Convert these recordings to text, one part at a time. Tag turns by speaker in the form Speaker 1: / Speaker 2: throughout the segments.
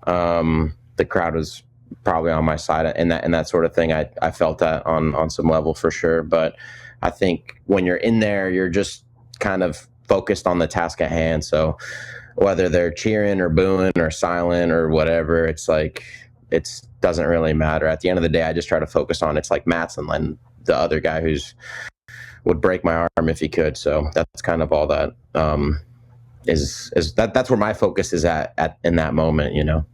Speaker 1: The crowd was probably on my side and that sort of thing. I felt that on some level for sure. But I think when you're in there, you're just kind of focused on the task at hand. So whether they're cheering or booing or silent or whatever, it's like, it doesn't really matter. At the end of the day, I just try to focus on, it's like Matson and the other guy would break my arm if he could. So that's kind of all that that's where my focus is at in that moment, you know.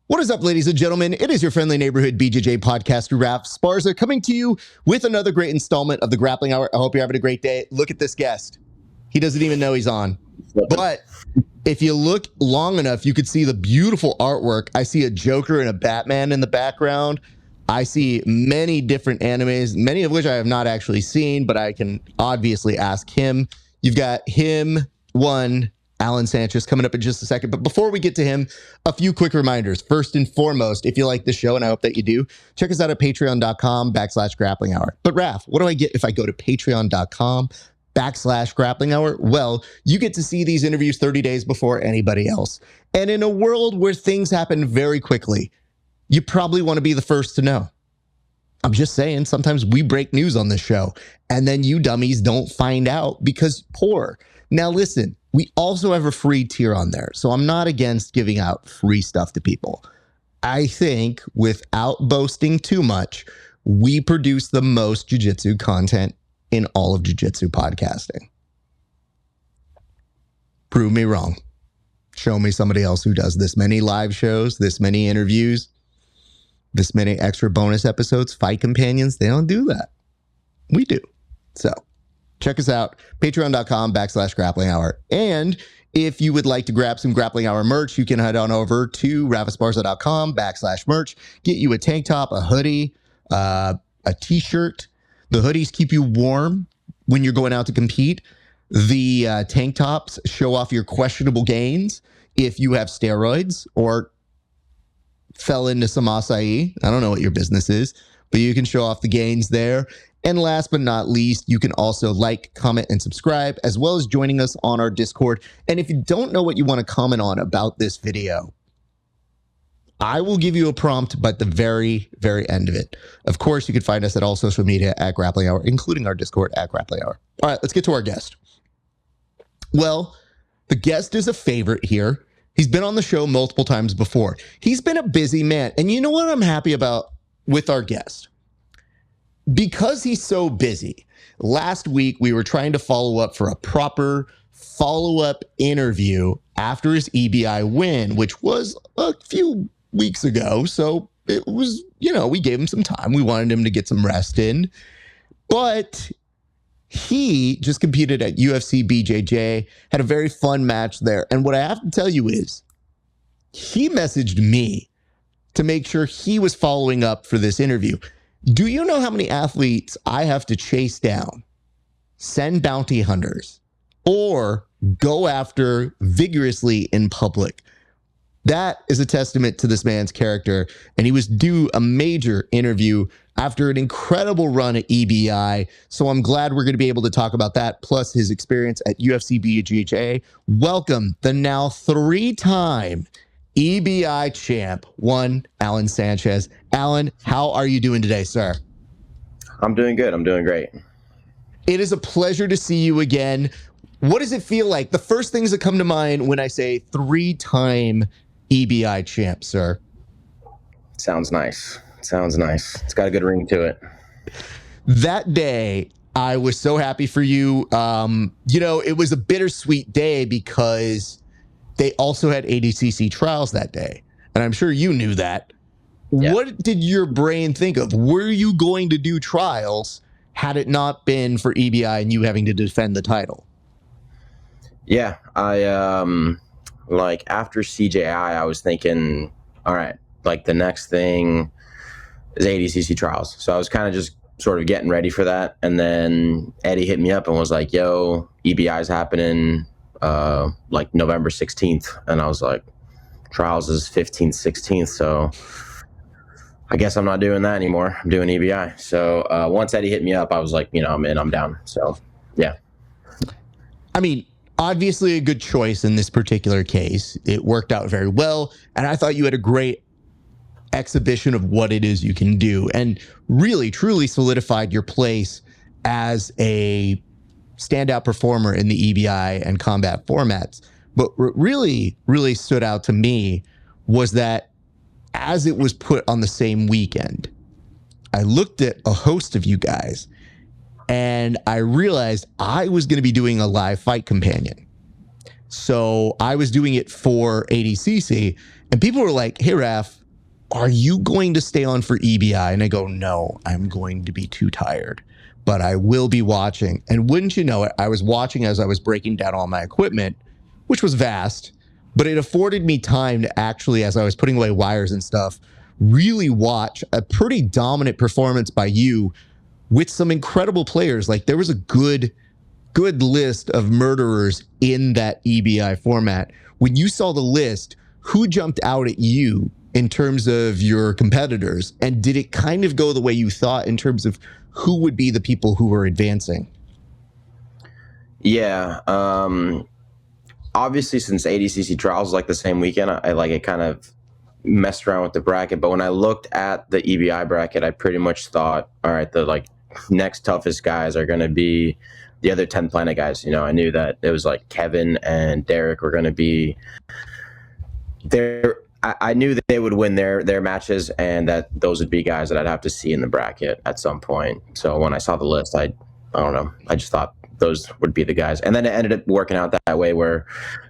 Speaker 2: What is up, ladies and gentlemen? It is your friendly neighborhood BJJ podcaster, Raf Sparza, coming to you with another great installment of the Grappling Hour. I hope you're having a great day. Look at this guest. He doesn't even know he's on. But if you look long enough, you could see the beautiful artwork. I see a Joker and a Batman in the background. I see many different animes, many of which I have not actually seen, but I can obviously ask him. You've got him, Alan Sanchez, coming up in just a second. But before we get to him, a few quick reminders. First and foremost, if you like the show, and I hope that you do, check us out at patreon.com/grappling hour. But Raf, what do I get if I go to patreon.com/grappling hour? Well, you get to see these interviews 30 days before anybody else. And in a world where things happen very quickly, you probably want to be the first to know. I'm just saying, sometimes we break news on this show, and then you dummies don't find out because poor. Now listen, we also have a free tier on there, so I'm not against giving out free stuff to people. I think, without boasting too much, we produce the most jiu-jitsu content in all of jiu-jitsu podcasting. Prove me wrong. Show me somebody else who does this many live shows, this many interviews, this many extra bonus episodes, fight companions. They don't do that. We do. So check us out, patreon.com/grappling hour. And if you would like to grab some Grappling Hour merch, you can head on over to rafasparza.com/merch. Get you a tank top, a hoodie, a t-shirt. The hoodies keep you warm when you're going out to compete. The tank tops show off your questionable gains if you have steroids or fell into some acai. I don't know what your business is, but you can show off the gains there. And last but not least, you can also like, comment, and subscribe, as well as joining us on our Discord. And if you don't know what you want to comment on about this video, I will give you a prompt by the very, very end of it. Of course, you can find us at all social media at Grappling Hour, including our Discord at Grappling Hour. All right, let's get to our guest. Well, the guest is a favorite here. He's been on the show multiple times before. He's been a busy man. And you know what I'm happy about with our guest? Because he's so busy, last week we were trying to follow up for a proper follow-up interview after his EBI win, which was a few weeks ago. So it was, we gave him some time. We wanted him to get some rest in. But he just competed at UFC BJJ, had a very fun match there. And what I have to tell you is he messaged me to make sure he was following up for this interview. Do you know how many athletes I have to chase down, send bounty hunters, or go after vigorously in public? That is a testament to this man's character, and he was due a major interview after an incredible run at EBI, so I'm glad we're going to be able to talk about that, plus his experience at UFC BJJ. Welcome, the now three-time EBI champ, Alan Sanchez. Alan, how are you doing today, sir?
Speaker 1: I'm doing good. I'm doing great.
Speaker 2: It is a pleasure to see you again. What does it feel like? The first things that come to mind when I say three-time EBI champ, sir.
Speaker 1: Sounds nice. Sounds nice. It's got a good ring to it.
Speaker 2: That day, I was so happy for you. It was a bittersweet day because they also had ADCC Trials that day. And I'm sure you knew that. Yeah. What did your brain think of? Were you going to do Trials had it not been for EBI and you having to defend the title?
Speaker 1: Yeah, like after CJI, I was thinking, all right, like the next thing is ADCC Trials. So I was kind of just sort of getting ready for that. And then Eddie hit me up and was like, yo, EBI is happening like November 16th. And I was like, Trials is 15th, 16th. So I guess I'm not doing that anymore. I'm doing EBI. So once Eddie hit me up, I was like, you know, I'm in, I'm down. So yeah.
Speaker 2: I mean, obviously a good choice in this particular case. It worked out very well. And I thought you had a great exhibition of what it is you can do and really, truly solidified your place as a standout performer in the EBI and combat formats. But what really, really stood out to me was that as it was put on the same weekend, I looked at a host of you guys and I realized I was going to be doing a live fight companion. So I was doing it for ADCC and people were like, hey, Raf, are you going to stay on for EBI? And I go, no, I'm going to be too tired, but I will be watching. And wouldn't you know it, I was watching as I was breaking down all my equipment, which was vast, but it afforded me time to actually, as I was putting away wires and stuff, really watch a pretty dominant performance by you with some incredible players. Like there was a good list of murderers in that EBI format. When you saw the list, who jumped out at you in terms of your competitors? And did it kind of go the way you thought in terms of who would be the people who were advancing?
Speaker 1: Yeah. Obviously, since ADCC Trials is like the same weekend, I like it kind of messed around with the bracket. But when I looked at the EBI bracket, I pretty much thought, all right, the like next toughest guys are going to be the other 10 Planet guys. You know, I knew that it was like Kevin and Derek were going to be there. I knew that they would win their matches and that those would be guys that I'd have to see in the bracket at some point. So when I saw the list, I don't know. I just thought those would be the guys. And then it ended up working out that way where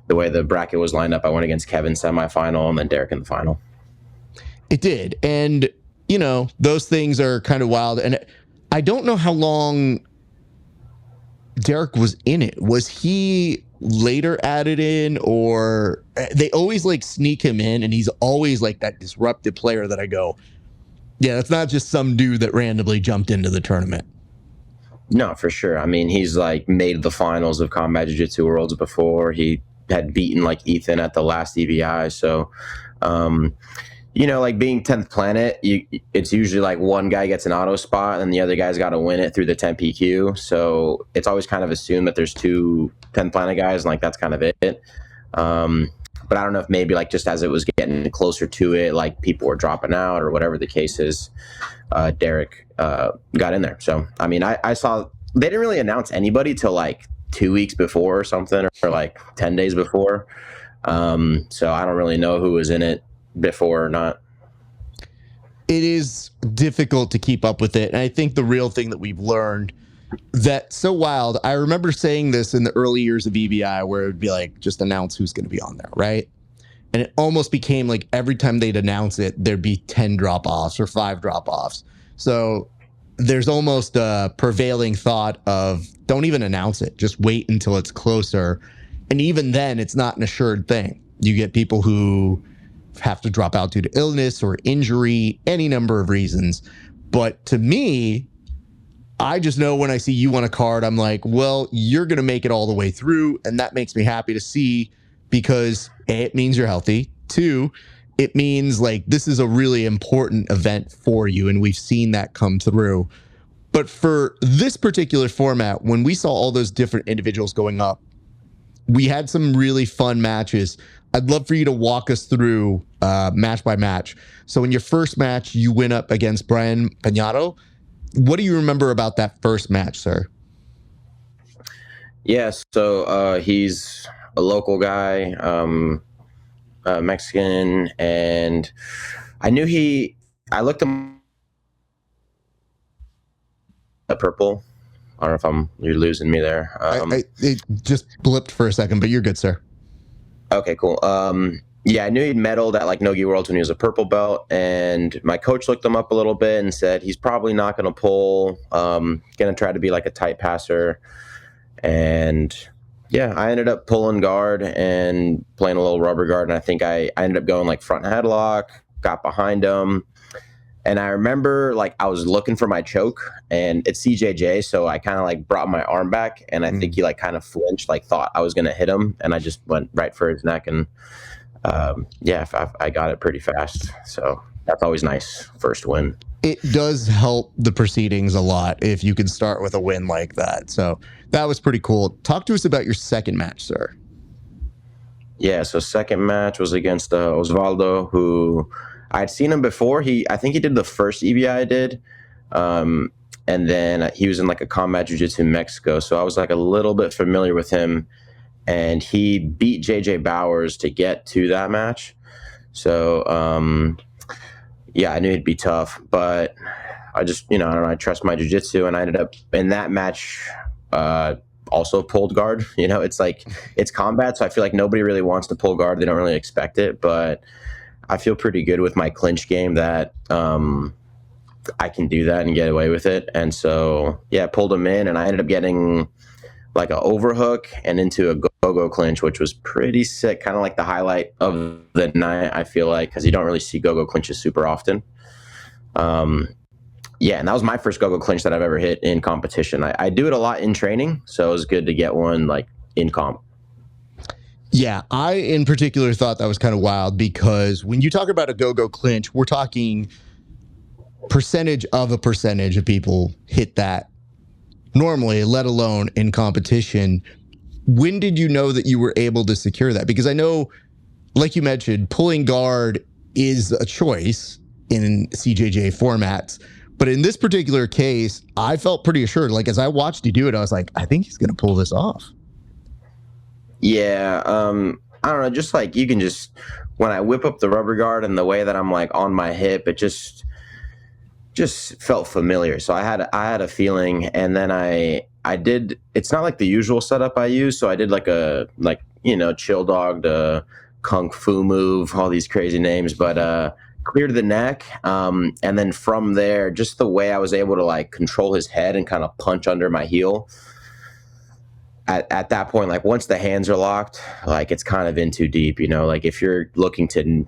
Speaker 1: the way the bracket was lined up, I went against Kevin semifinal and then Derek in the final.
Speaker 2: It did. And, you know, those things are kind of wild. And I don't know how long Derek was in it. Was he later added in, or they always like sneak him in and he's always like that disruptive player that I go, yeah, that's not just some dude that randomly jumped into the tournament.
Speaker 1: No, for sure. I mean, he's like made the finals of Combat Jiu-Jitsu Worlds before. He had beaten like Ethan at the last EBI. So, you know, like being 10th Planet, it's usually like one guy gets an auto spot and the other guy's got to win it through the 10 PQ. So it's always kind of assumed that there's two 10th Planet guys and like that's kind of it. But I don't know if maybe like just as it was getting closer to it, like people were dropping out or whatever the case is, Derek got in there. So, I mean, I saw they didn't really announce anybody till like 2 weeks before or something, or like 10 days before. So I don't really know who was in it before or not.
Speaker 2: It is difficult to keep up with it. And I think the real thing that we've learned that's so wild. I remember saying this in the early years of EBI where it would be like, just announce who's going to be on there, right? And it almost became like every time they'd announce it, there'd be 10 drop-offs or 5 drop-offs. So there's almost a prevailing thought of don't even announce it. Just wait until it's closer. And even then, it's not an assured thing. You get people who have to drop out due to illness or injury, any number of reasons. But to me, I just know when I see you on a card, I'm like, well, you're going to make it all the way through. And that makes me happy to see because A, it means you're healthy. 2, it means like this is a really important event for you. And we've seen that come through. But for this particular format, when we saw all those different individuals going up, we had some really fun matches. I'd love for you to walk us through match by match. So in your first match, you went up against Brian Panato. What do you remember about that first match, sir?
Speaker 1: Yeah, so he's a local guy, Mexican, and I knew I looked him a purple. I don't know if you're losing me there.
Speaker 2: It just blipped for a second, but you're good, sir.
Speaker 1: Okay, cool. Yeah, I knew he'd medaled at like Nogi Worlds when he was a purple belt, and my coach looked him up a little bit and said he's probably not going to pull. Going to try to be like a tight passer, and Yeah, I ended up pulling guard and playing a little rubber guard, and I think I ended up going like front headlock, got behind him, and I remember like I was looking for my choke, and it's CJJ, so I kind of like brought my arm back, and I think he like kind of flinched, like thought I was gonna hit him, and I just went right for his neck, and yeah, I got it pretty fast, so that's always nice. First win.
Speaker 2: It does help the proceedings a lot if you can start with a win like that. So that was pretty cool. Talk to us about your second match, sir.
Speaker 1: Yeah, so second match was against Osvaldo, who I'd seen him before. I think he did the first EBI I did, and then he was in like a combat jiu-jitsu in Mexico, so I was like a little bit familiar with him, and he beat JJ Bowers to get to that match. So yeah, I knew he'd be tough, but I just, I don't know, I trust my jiu-jitsu, and I ended up in that match also pulled guard. It's like, it's combat, so I feel like nobody really wants to pull guard. They don't really expect it, but I feel pretty good with my clinch game that I can do that and get away with it. And so, yeah, I pulled him in, and I ended up getting like an overhook and into a go-go clinch, which was pretty sick, kind of like the highlight of the night, I feel like, because you don't really see go-go clinches super often. Yeah, and that was my first go-go clinch that I've ever hit in competition. I do it a lot in training, so it was good to get one like in comp.
Speaker 2: Yeah, I in particular thought that was kind of wild, because when you talk about a go-go clinch, we're talking percentage of people hit that normally, let alone in competition. When did you know that you were able to secure that? Because I know, like you mentioned, pulling guard is a choice in CJJ formats. But in this particular case, I felt pretty assured. Like, as I watched you do it, I was like, I think he's going to pull this off.
Speaker 1: Yeah, I don't know, just like you can just, when I whip up the rubber guard and the way that I'm like on my hip, it just felt familiar. So I had a feeling, and then I did, it's not like the usual setup I use, so I did like a chill dog to kung fu move, all these crazy names, but cleared the neck, and then from there, just the way I was able to like control his head and kind of punch under my heel. At that point, like once the hands are locked, like it's kind of in too deep, like if you're looking to,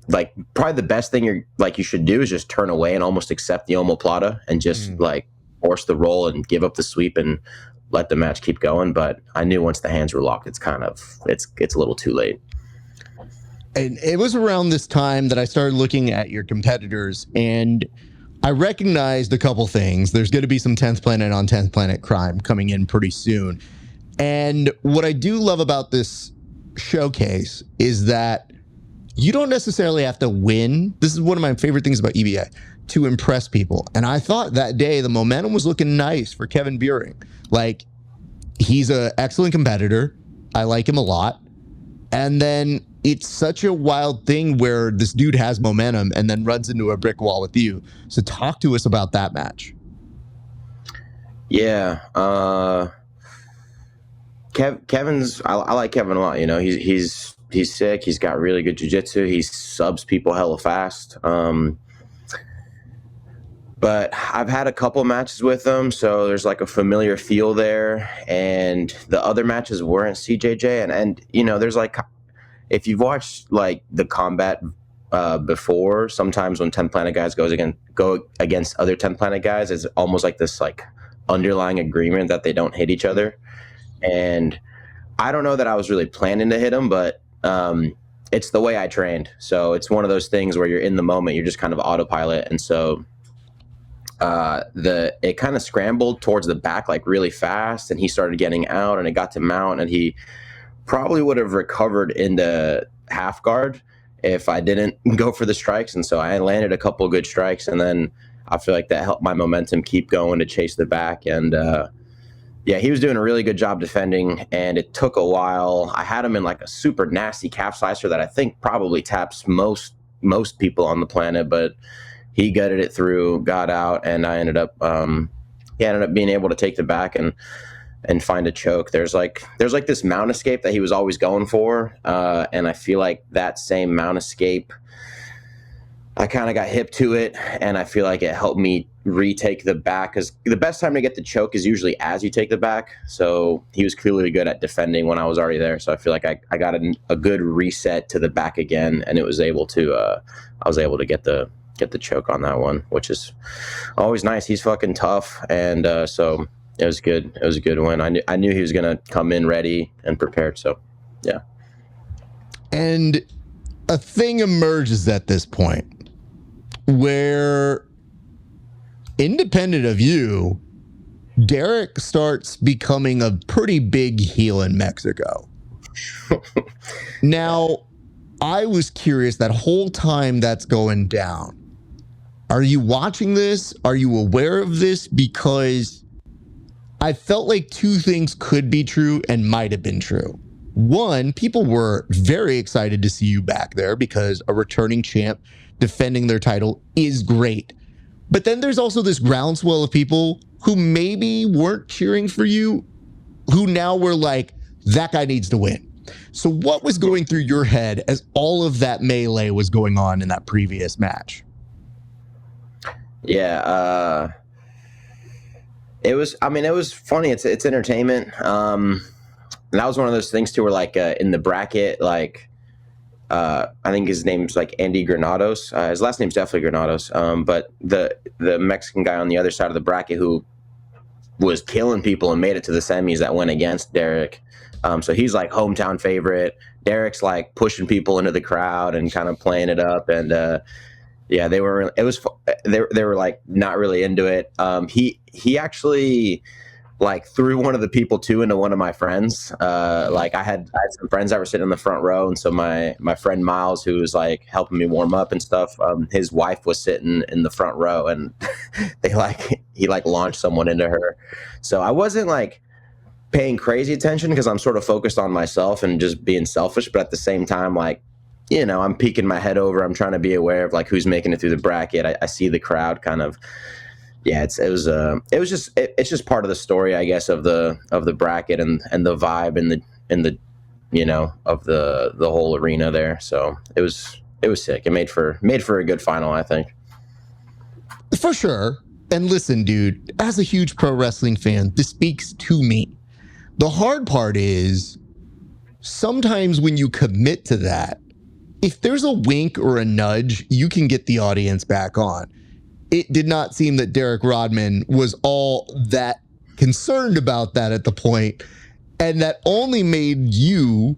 Speaker 1: like, probably the best thing you should do is just turn away and almost accept the omoplata and just like force the roll and give up the sweep and let the match keep going. But I knew once the hands were locked, it's a little too late.
Speaker 2: And it was around this time that I started looking at your competitors, and I recognized a couple things. There's going to be some 10th Planet on 10th Planet crime coming in pretty soon. And what I do love about this showcase is that you don't necessarily have to win. This is one of my favorite things about EBI, to impress people. And I thought that day the momentum was looking nice for Kevin Buehring. Like, he's an excellent competitor. I like him a lot. And then it's such a wild thing where this dude has momentum and then runs into a brick wall with you. So talk to us about that match.
Speaker 1: Yeah. Kevin's, I like Kevin a lot. He's sick. He's got really good jiu-jitsu. He subs people hella fast. But I've had a couple matches with him, so there's like a familiar feel there. And the other matches weren't CJJ. And there's like, if you've watched like the combat before, sometimes when 10th Planet guys go against other 10th Planet guys, it's almost like this like underlying agreement that they don't hit each other. And I don't know that I was really planning to hit him, but it's the way I trained. So it's one of those things where you're in the moment, you're just kind of autopilot. And so it kind of scrambled towards the back like really fast, and he started getting out, and it got to mount, and he probably would have recovered into half guard if I didn't go for the strikes. And so I landed a couple of good strikes, and then I feel like that helped my momentum keep going to chase the back. And yeah, he was doing a really good job defending, and it took a while. I had him in like a super nasty calf slicer that I think probably taps most people on the planet, but he gutted it through, got out, and I ended up being able to take the back and find a choke. There's like this mount escape that he was always going for, and I feel like that same mount escape I kind of got hip to it, and I feel like it helped me retake the back, because the best time to get the choke is usually as you take the back. So he was clearly good at defending when I was already there. So I feel like I got a good reset to the back again, and I was able to get the choke on that one, which is always nice. He's fucking tough, and so it was good. It was a good win. I knew he was gonna come in ready and prepared. So yeah.
Speaker 2: And a thing emerges at this point where, independent of you, Derek starts becoming a pretty big heel in Mexico. Now, I was curious that whole time that's going down. Are you watching this? Are you aware of this? Because I felt like two things could be true and might have been true. One, people were very excited to see you back there because a returning champ defending their title is great. But then there's also this groundswell of people who maybe weren't cheering for you, who now were like, that guy needs to win. So what was going through your head as all of that melee was going on in that previous match?
Speaker 1: Yeah, it was funny. It's entertainment. And that was one of those things too, where like in the bracket, like I think his name's like Andy Granados. His last name's definitely Granados. But the Mexican guy on the other side of the bracket who was killing people and made it to the semis that went against Derek. So he's like hometown favorite. Derek's like pushing people into the crowd and kind of playing it up. And yeah, they were like not really into it. He actually like threw one of the people too into one of my friends. Like I had some friends that were sitting in the front row, and so my friend Miles, who was like helping me warm up and stuff, his wife was sitting in the front row, and he launched someone into her. So I wasn't like paying crazy attention because I'm sort of focused on myself and just being selfish, but at the same time, like, you know, I'm peeking my head over. I'm trying to be aware of like who's making it through the bracket. I see the crowd kind of. Yeah, it's just part of the story, I guess, of the bracket and the vibe and the you know, of the whole arena there. So it was sick. It made for a good final, I think.
Speaker 2: For sure. And listen, dude, as a huge pro wrestling fan, this speaks to me. The hard part is sometimes when you commit to that, if there's a wink or a nudge, you can get the audience back on. It did not seem that Derek Rodman was all that concerned about that at the point, and that only made you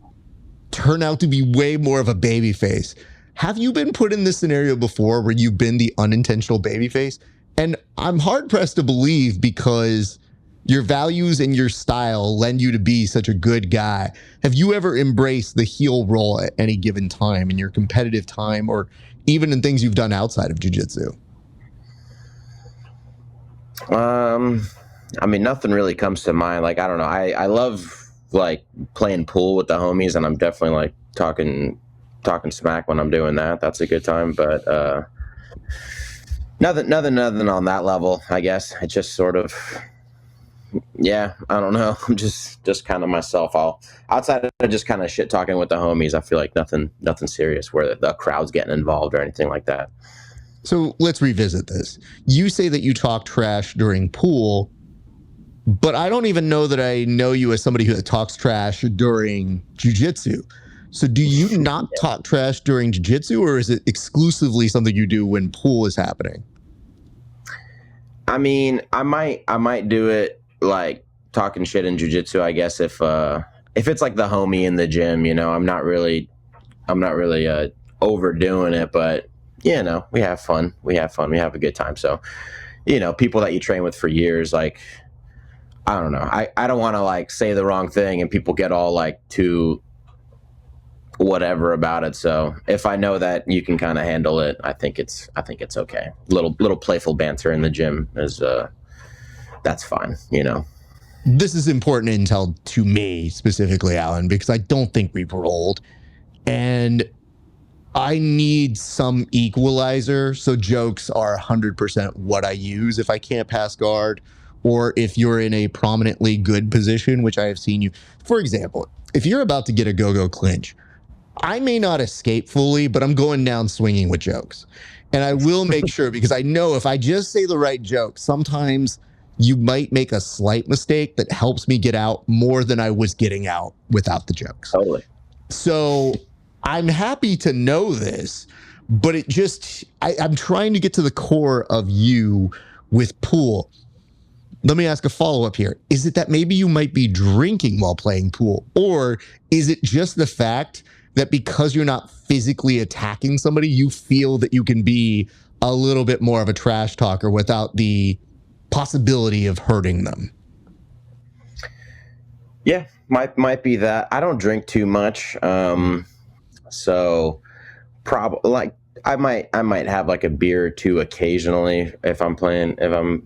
Speaker 2: turn out to be way more of a babyface. Have you been put in this scenario before where you've been the unintentional babyface? And I'm hard-pressed to believe, because your values and your style lend you to be such a good guy. Have you ever embraced the heel role at any given time in your competitive time, or even in things you've done outside of jiu-jitsu?
Speaker 1: I mean, nothing really comes to mind. Like, I don't know. I love like playing pool with the homies, and I'm definitely like talking smack when I'm doing that. That's a good time. But nothing on that level, I guess. It's just sort of, yeah, I don't know. I'm just kind of myself. Outside of just kind of shit talking with the homies, I feel like nothing serious where the crowd's getting involved or anything like that.
Speaker 2: So let's revisit this. You say that you talk trash during pool, but I don't even know that I know you as somebody who talks trash during jiu-jitsu. So do you not talk trash during jiu-jitsu, or is it exclusively something you do when pool is happening?
Speaker 1: I mean, I might do it like talking shit in jiu-jitsu, I guess, if it's like the homie in the gym, you know. I'm not really overdoing it, but you know, we have fun. We have a good time. So, you know, people that you train with for years, like, I don't know. I don't want to like say the wrong thing and people get all like too whatever about it. So if I know that you can kind of handle it, I think it's okay. Little playful banter in the gym is that's fine, you know.
Speaker 2: This is important intel to me specifically, Alan, because I don't think we've rolled, and I need some equalizer. So jokes are 100% what I use if I can't pass guard, or if you're in a prominently good position, which I have seen you. For example, if you're about to get a go-go clinch, I may not escape fully, but I'm going down swinging with jokes. And I will make sure, because I know if I just say the right joke, sometimes you might make a slight mistake that helps me get out more than I was getting out without the jokes.
Speaker 1: Totally.
Speaker 2: So I'm happy to know this, but it just, I'm trying to get to the core of you with pool. Let me ask a follow-up here. Is it that maybe you might be drinking while playing pool? Or is it just the fact that because you're not physically attacking somebody, you feel that you can be a little bit more of a trash talker without the possibility of hurting them?
Speaker 1: Yeah, might be that. I don't drink too much. So probably like I might have like a beer or two occasionally if I'm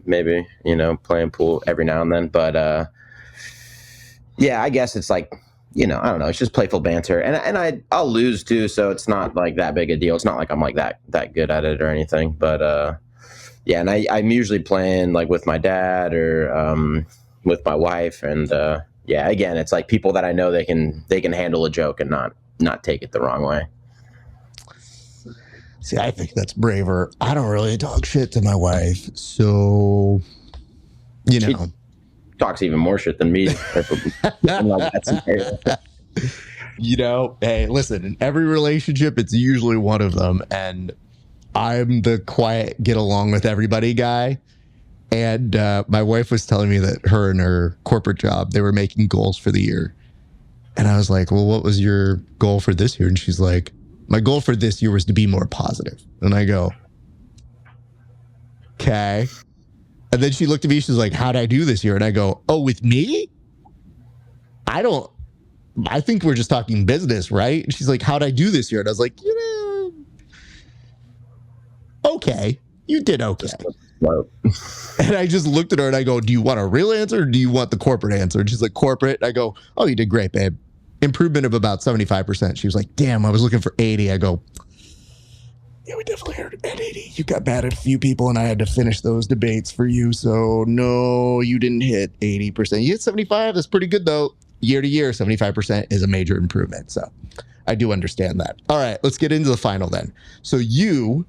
Speaker 1: maybe, playing pool every now and then. But yeah, I guess it's like, I don't know, it's just playful banter. And I'll lose too, so it's not like that big a deal. It's not like I'm like that good at it or anything. But yeah, and I'm usually playing like with my dad or with my wife, and yeah, again, it's like people that I know they can handle a joke and not take it the wrong way.
Speaker 2: See, I think that's braver. I don't really talk shit to my wife, so
Speaker 1: She talks even more shit than me.
Speaker 2: Hey, listen, in every relationship, it's usually one of them, and I'm the quiet, get along with everybody guy. And my wife was telling me that her and her corporate job, they were making goals for the year. And I was like, well, what was your goal for this year? And she's like, my goal for this year was to be more positive. And I go, okay. And then she looked at me, she's like, how'd I do this year? And I go, oh, with me? I think we're just talking business, right? And she's like, how'd I do this year? And I was like, okay, you did okay. And I just looked at her and I go, do you want a real answer or do you want the corporate answer? And she's like, corporate. And I go, oh, you did great, babe. Improvement of about 75%. She was like, damn, I was looking for 80. I go, yeah, we definitely heard at 80. You got mad at a few people and I had to finish those debates for you. So no, you didn't hit 80%. You hit 75. That's pretty good though. Year to year, 75% is a major improvement. So I do understand that. All right, let's get into the final then. So you,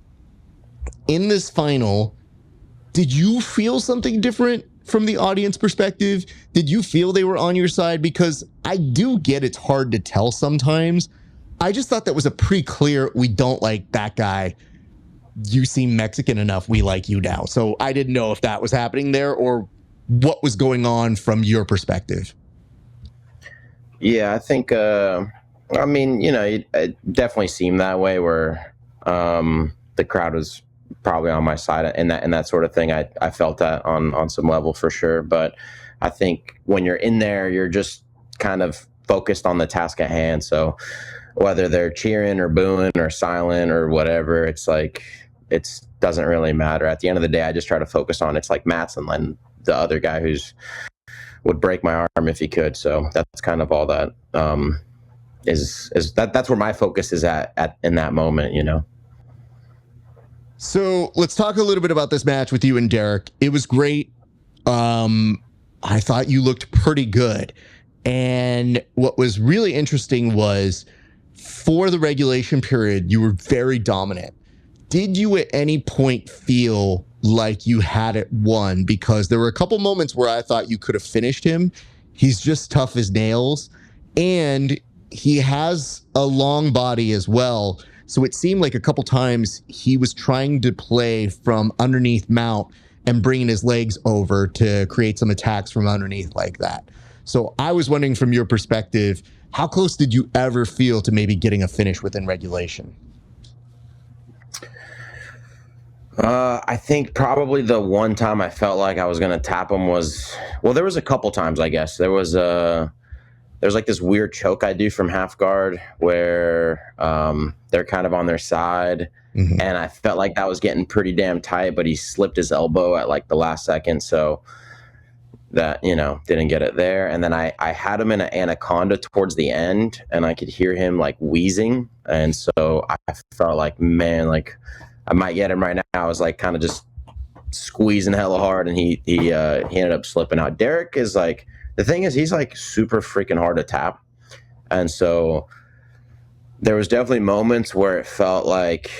Speaker 2: in this final, did you feel something different from the audience perspective? Did you feel they were on your side? Because I do get it's hard to tell sometimes. I just thought that was a pretty clear, we don't like that guy. You seem Mexican enough. We like you now. So I didn't know if that was happening there or what was going on from your perspective.
Speaker 1: Yeah, I think, I mean, it definitely seemed that way where the crowd was probably on my side and that sort of thing. I felt that on some level for sure. But I think when you're in there, you're just kind of focused on the task at hand. So whether they're cheering or booing or silent or whatever, it's like, it doesn't really matter. At the end of the day, I just try to focus on, it's like Matt's and then the other guy who's would break my arm if he could. So that's kind of all that is that's where my focus is at in that moment,
Speaker 2: So let's talk a little bit about this match with you and Derek. It was great. I thought you looked pretty good. And what was really interesting was for the regulation period, you were very dominant. Did you at any point feel like you had it won? Because there were a couple moments where I thought you could have finished him. He's just tough as nails. And he has a long body as well. So it seemed like a couple times he was trying to play from underneath mount and bringing his legs over to create some attacks from underneath like that. So I was wondering from your perspective, how close did you ever feel to maybe getting a finish within regulation?
Speaker 1: I think probably the one time I felt like I was going to tap him was, well, there was a couple times, I guess. There's like this weird choke I do from half guard where they're kind of on their side. Mm-hmm. And I felt like that was getting pretty damn tight, but he slipped his elbow at like the last second. So that, didn't get it there. And then I had him in an anaconda towards the end and I could hear him like wheezing. And so I felt like, man, like I might get him right now. I was like kind of just squeezing hella hard and he ended up slipping out. Derek is like, the thing is, he's like super freaking hard to tap. And so there was definitely moments where it felt like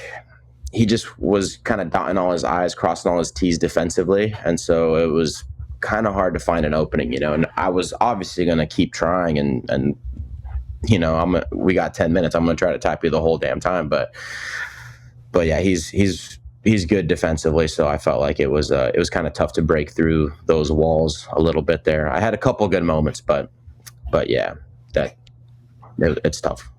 Speaker 1: he just was kind of dotting all his I's, crossing all his T's defensively. And so it was kind of hard to find an opening, and I was obviously going to keep trying and we got 10 minutes. I'm going to try to tap you the whole damn time. But yeah, he's good defensively. So I felt like it was kind of tough to break through those walls a little bit there. I had a couple good moments, but yeah, it's tough.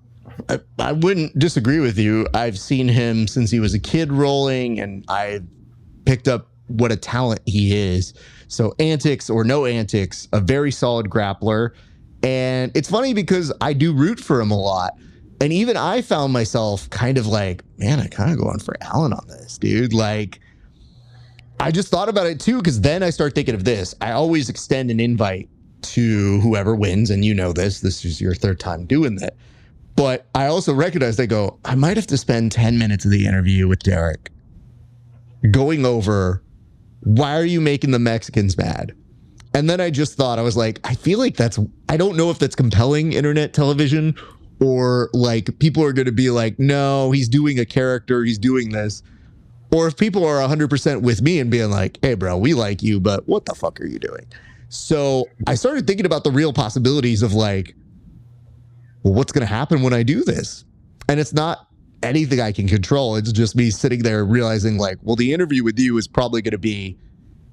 Speaker 2: I wouldn't disagree with you. I've seen him since he was a kid rolling, and I picked up what a talent he is. So antics or no antics, a very solid grappler. And it's funny because I do root for him a lot. And even I found myself kind of like, man, I kind of going for Alan on this, dude. Like, I just thought about it too, because then I start thinking of this. I always extend an invite to whoever wins. And you know this is your third time doing that. But I also recognize, I might have to spend 10 minutes of the interview with Derek going over, why are you making the Mexicans mad? And then I just thought, I was like, I feel like I don't know if that's compelling internet television, or like people are going to be like, no, he's doing a character, he's doing this. Or if people are 100% with me and being like, hey, bro, we like you, but what the fuck are you doing? So I started thinking about the real possibilities of like, well, what's going to happen when I do this? And it's not anything I can control. It's just me sitting there realizing like, well, the interview with you is probably going to be,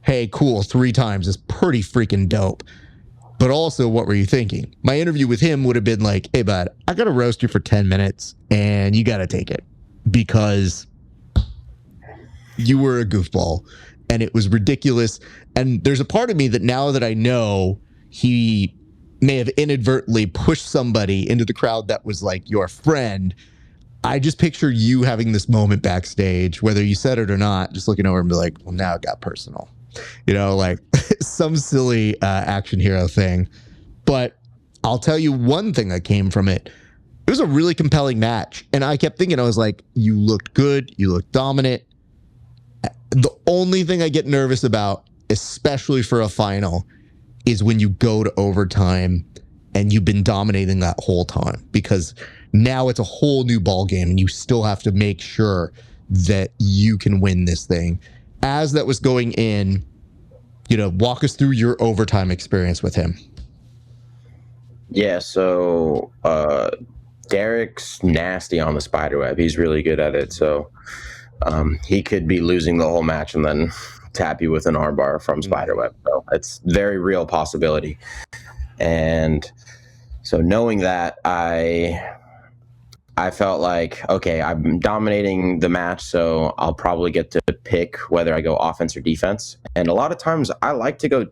Speaker 2: hey, cool, 3 times is pretty freaking dope. But also, what were you thinking? My interview with him would have been like, hey, bud, I got to roast you for 10 minutes and you got to take it because you were a goofball and it was ridiculous. And there's a part of me that now that I know he may have inadvertently pushed somebody into the crowd that was like your friend, I just picture you having this moment backstage, whether you said it or not, just looking over and be like, well, now it got personal. Like some silly action hero thing. But I'll tell you one thing that came from it. It was a really compelling match. And I kept thinking, I was like, you looked good. You looked dominant. The only thing I get nervous about, especially for a final, is when you go to overtime and you've been dominating that whole time, because now it's a whole new ball game and you still have to make sure that you can win this thing. As that was going in, walk us through your overtime experience with him.
Speaker 1: Yeah, so Derek's nasty on the spiderweb. He's really good at it. So he could be losing the whole match and then tap you with an armbar from spiderweb. So it's very real possibility. And so knowing that, I felt like, okay, I'm dominating the match, so I'll probably get to pick whether I go offense or defense. And a lot of times I like to go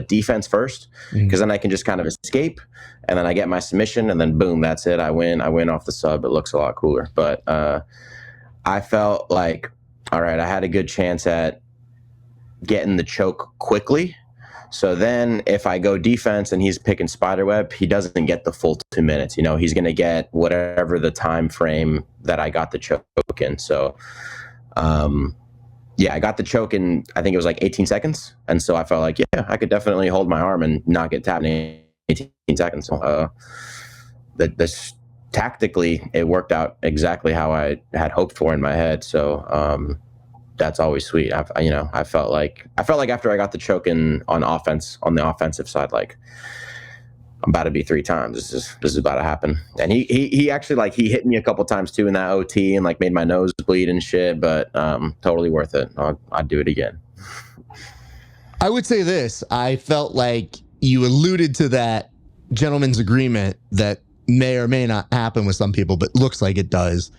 Speaker 1: defense first, because then I can just kind of escape, and then I get my submission, and then boom, that's it. I win off the sub. It looks a lot cooler. But I felt like, all right, I had a good chance at getting the choke quickly. So then if I go defense and he's picking spiderweb, he doesn't get the full 2 minutes. He's going to get whatever the time frame that I got the choke in. So, yeah, I got the choke in, I think it was like 18 seconds. And so I felt like, yeah, I could definitely hold my arm and not get tapped in 18 seconds. So, this tactically, it worked out exactly how I had hoped for in my head. So, that's always sweet. I felt like after I got the choke in on offense, on the offensive side, like I'm about to be 3 times. This is about to happen. And he actually, like, he hit me a couple times too in that OT and like made my nose bleed and shit. But totally worth it. I'd do it again.
Speaker 2: I would say this. I felt like you alluded to that gentleman's agreement that may or may not happen with some people, but looks like it does.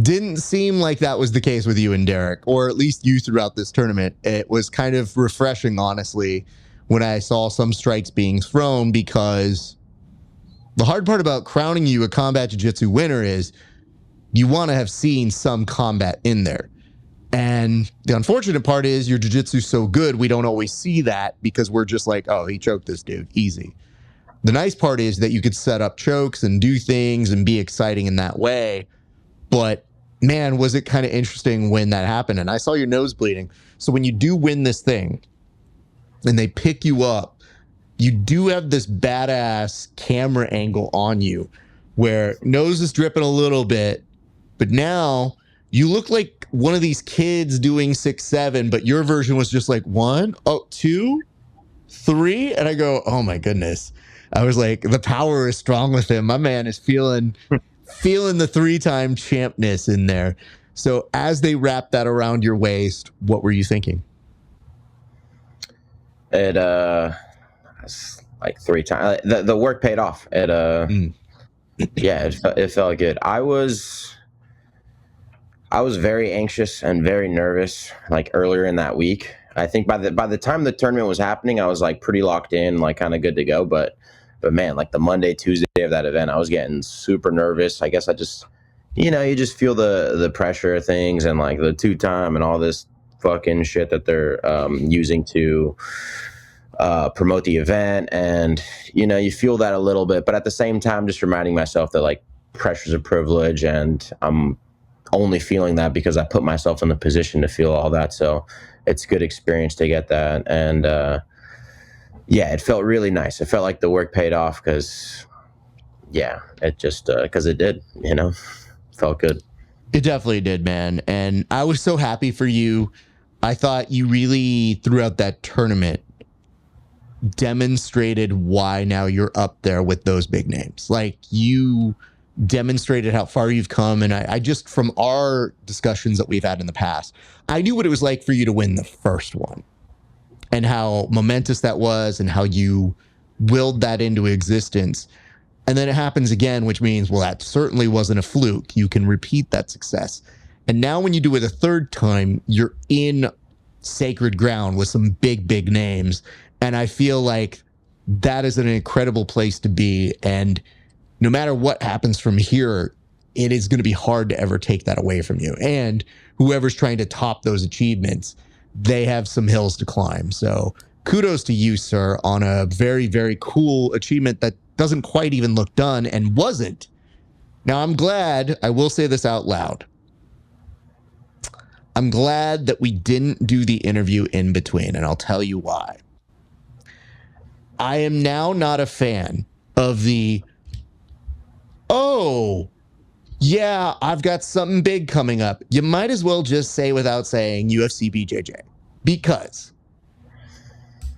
Speaker 2: Didn't seem like that was the case with you and Derek, or at least you throughout this tournament. It was kind of refreshing, honestly, when I saw some strikes being thrown, because the hard part about crowning you a combat jiu-jitsu winner is you want to have seen some combat in there. And the unfortunate part is your jiu-jitsu's so good, we don't always see that, because we're just like, oh, he choked this dude, easy. The nice part is that you could set up chokes and do things and be exciting in that way. But man, was it kind of interesting when that happened. And I saw your nose bleeding. So when you do win this thing and they pick you up, you do have this badass camera angle on you where nose is dripping a little bit, but now you look like one of these kids doing 6'7", but your version was just like 1, 2, 3. And I go, oh my goodness. I was like, the power is strong with him. My man is feeling the 3-time champness in there. So as they wrap that around your waist, what were you thinking?
Speaker 1: It like 3 times. The work paid off. Yeah, it felt good. I was very anxious and very nervous like earlier in that week. I think by the time the tournament was happening, I was like pretty locked in, like kind of good to go. But man, like the Monday, Tuesday of that event, I was getting super nervous. I guess I just, you just feel the pressure of things and like the 2-time and all this fucking shit that they're using to promote the event. And, you feel that a little bit. But at the same time, just reminding myself that like pressure's a privilege, and I'm only feeling that because I put myself in the position to feel all that. So it's a good experience to get that. And yeah, it felt really nice. It felt like the work paid off because, yeah, it just because it did, felt good.
Speaker 2: It definitely did, man. And I was so happy for you. I thought you really, throughout that tournament, demonstrated why now you're up there with those big names. Like, you demonstrated how far you've come. And I just, from our discussions that we've had in the past, I knew what it was like for you to win the first one and how momentous that was and how you willed that into existence. And then it happens again, which means, well, that certainly wasn't a fluke. You can repeat that success. And now when you do it a third time, you're in sacred ground with some big, big names. And I feel like that is an incredible place to be. And no matter what happens from here, it is going to be hard to ever take that away from you. And whoever's trying to top those achievements, they have some hills to climb. So kudos to you, sir, on a very, very cool achievement that doesn't quite even look done and wasn't. Now, I'm glad, I will say this out loud. I'm glad that we didn't do the interview in between, and I'll tell you why. I am now not a fan of the, oh, yeah, I've got something big coming up. You might as well just say without saying UFC BJJ. Because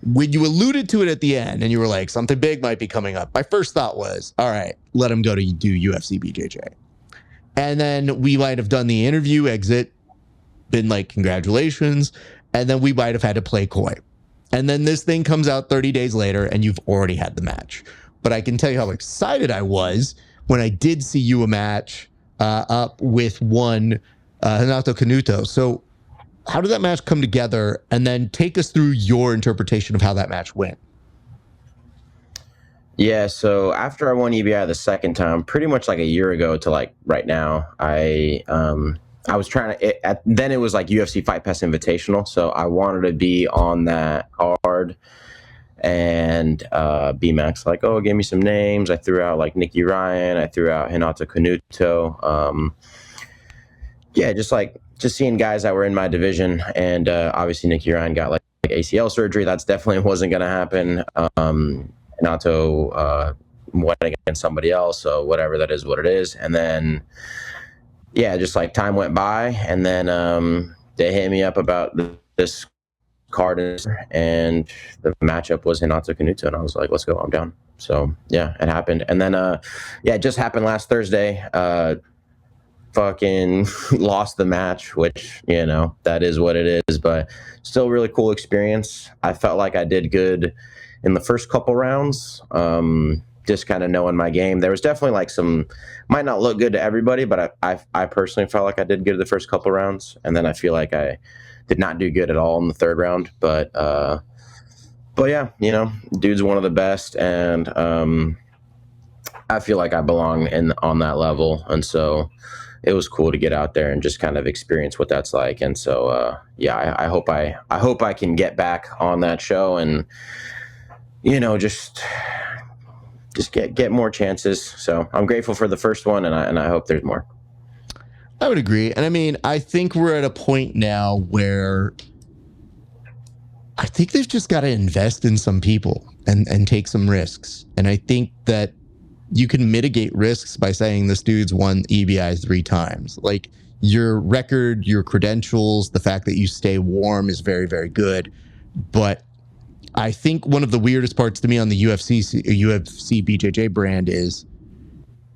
Speaker 2: when you alluded to it at the end and you were like, something big might be coming up, my first thought was, all right, let him go to do UFC BJJ. And then we might have done the interview exit, been like, congratulations. And then we might have had to play coy. And then this thing comes out 30 days later and you've already had the match. But I can tell you how excited I was when I did see you a match up with one Renato Canuto. So how did that match come together? And then take us through your interpretation of how that match went.
Speaker 1: Yeah, so after I won EBI the second time, pretty much like a year ago to like right now, I was trying to, then it was like UFC Fight Pass Invitational. So I wanted to be on that card, and BMAX like, oh, give me some names. I threw out like Nicky Ryan. I threw out Renato Canuto. Yeah, just seeing guys that were in my division. And obviously Nicky Ryan got like ACL surgery. That's definitely wasn't going to happen. Renato went against somebody else. So whatever, that is what it is. And then, yeah, just like time went by, and then they hit me up about this card, and the matchup was Renato Canuto, and I was like, let's go, I'm down. So yeah, it happened. And then yeah, it just happened last Thursday. Fucking lost the match, which, that is what it is, but still really cool experience. I felt like I did good in the first couple rounds. Just kind of knowing my game. There was definitely like some, might not look good to everybody, but I personally felt like I did good the first couple rounds. And then I feel like I did not do good at all in the third round. But yeah, dude's one of the best. And I feel like I belong on that level. And so it was cool to get out there and just kind of experience what that's like. And so, yeah, I hope I can get back on that show and, just get more chances. So I'm grateful for the first one, and I hope there's more.
Speaker 2: I would agree. And I mean, I think we're at a point now where I think they've just got to invest in some people and take some risks. And I think that you can mitigate risks by saying this dude's won EBI 3 times. Like, Your record, your credentials, the fact that you stay warm is very, very good. But I think one of the weirdest parts to me on the UFC BJJ brand is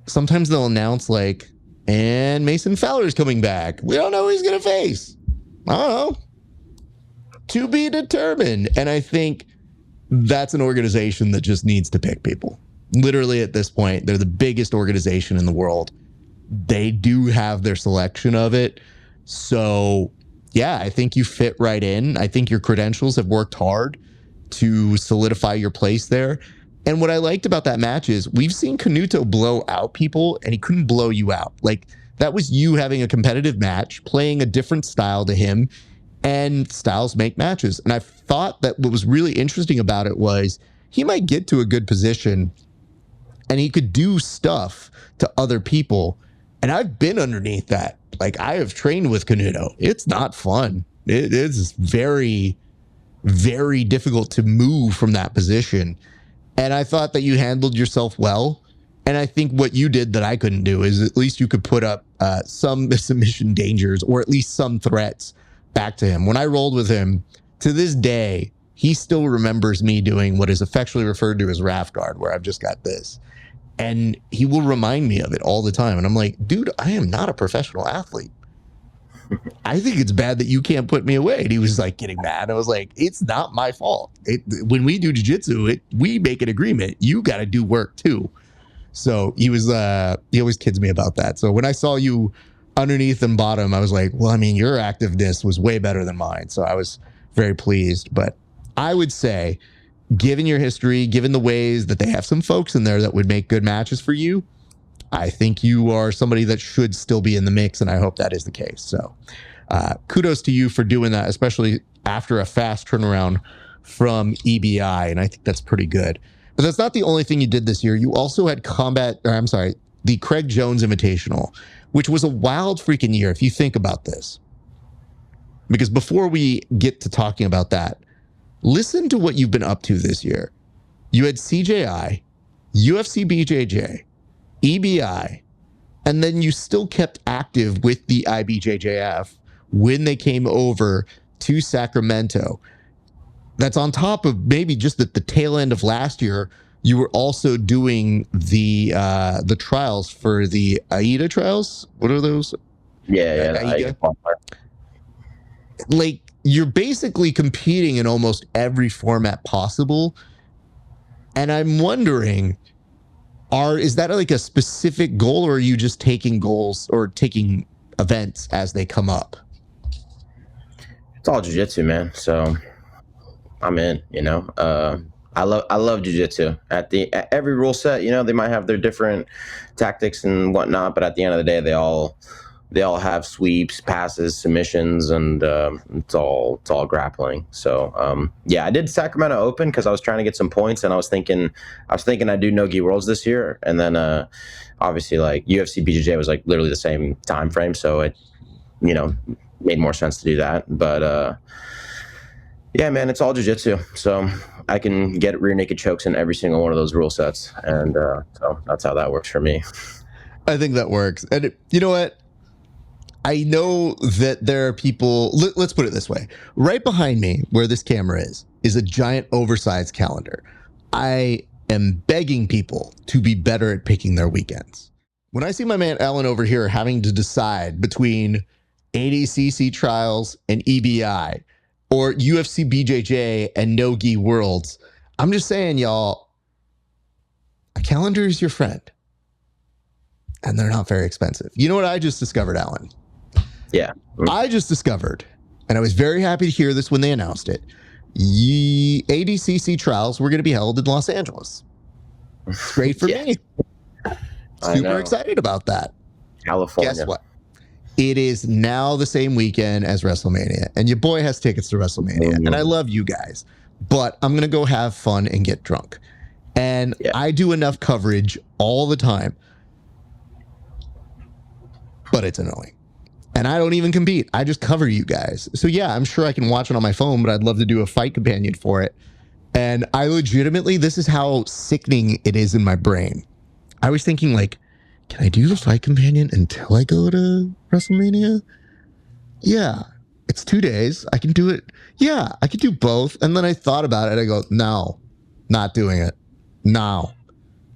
Speaker 2: sometimes they'll announce like, and Mason Fowler's coming back. We don't know who he's going to face. I don't know. To be determined. And I think that's an organization that just needs to pick people. Literally at this point, they're the biggest organization in the world. They do have their selection of it. So, yeah, I think you fit right in. I think your credentials have worked hard to solidify your place there. And what I liked about that match is we've seen Canuto blow out people and he couldn't blow you out. Like, that was you having a competitive match, playing a different style to him, and styles make matches. And I thought that what was really interesting about it was he might get to a good position and he could do stuff to other people. And I've been underneath that. Like, I have trained with Canuto. It's not fun. It is very, very difficult to move from that position. And I thought that you handled yourself well. And I think what you did that I couldn't do is at least you could put up some submission dangers or at least some threats back to him. When I rolled with him, to this day, he still remembers me doing what is affectionately referred to as raft guard, where I've just got this. And he will remind me of it all the time. And I'm like, dude, I am not a professional athlete. I think it's bad that you can't put me away. And he was like getting mad. I was like, it's not my fault. When we do jiu-jitsu, we make an agreement. You got to do work too. So he always kids me about that. So when I saw you underneath and bottom, I was like, well, I mean, your activeness was way better than mine. So I was very pleased. But I would say, given your history, given the ways that they have some folks in there that would make good matches for you, I think you are somebody that should still be in the mix, and I hope that is the case. So kudos to you for doing that, especially after a fast turnaround from EBI, and I think that's pretty good. But that's not the only thing you did this year. You also had the Craig Jones Invitational, which was a wild freaking year if you think about this. Because before we get to talking about that, listen to what you've been up to this year. You had CJI, UFC BJJ, EBI, and then you still kept active with the IBJJF when they came over to Sacramento. That's on top of maybe just at the tail end of last year, you were also doing the trials for the AIDA trials. What are those?
Speaker 1: Yeah.
Speaker 2: AIDA. Like, you're basically competing in almost every format possible. And I'm wondering, is that like a specific goal, or are you just taking goals or taking events as they come up?
Speaker 1: It's all jiu-jitsu, man. So I'm in, I love jiu-jitsu. At every rule set, they might have their different tactics and whatnot, but at the end of the day, they all have sweeps, passes, submissions, and it's all grappling. So I did Sacramento Open because I was trying to get some points, and I was thinking I'd do no-gi worlds this year, and then obviously like UFC BJJ was like literally the same time frame, so it made more sense to do that. But yeah, man, it's all jiu-jitsu, so I can get rear naked chokes in every single one of those rule sets, and so that's how that works for me.
Speaker 2: I think that works, and you know what? I know that there are people, let's put it this way. Right behind me, where this camera is a giant oversized calendar. I am begging people to be better at picking their weekends. When I see my man Alan over here having to decide between ADCC Trials and EBI or UFC BJJ and No-Gi Worlds, I'm just saying, y'all, a calendar is your friend. And they're not very expensive. You know what I just discovered, Alan?
Speaker 1: Yeah.
Speaker 2: I just discovered, and I was very happy to hear this when they announced it, ADCC Trials were going to be held in Los Angeles. It's great for me. Super excited about that.
Speaker 1: California.
Speaker 2: Guess what? It is now the same weekend as WrestleMania, and your boy has tickets to WrestleMania, and I love you guys, but I'm going to go have fun and get drunk. And I do enough coverage all the time, but it's annoying. And I don't even compete. I just cover you guys. So yeah, I'm sure I can watch it on my phone, but I'd love to do a fight companion for it. And I legitimately, this is how sickening it is in my brain. I was thinking like, can I do the fight companion until I go to WrestleMania? Yeah. It's 2 days. I can do it. Yeah, I could do both. And then I thought about it. I go, no, not doing it. No.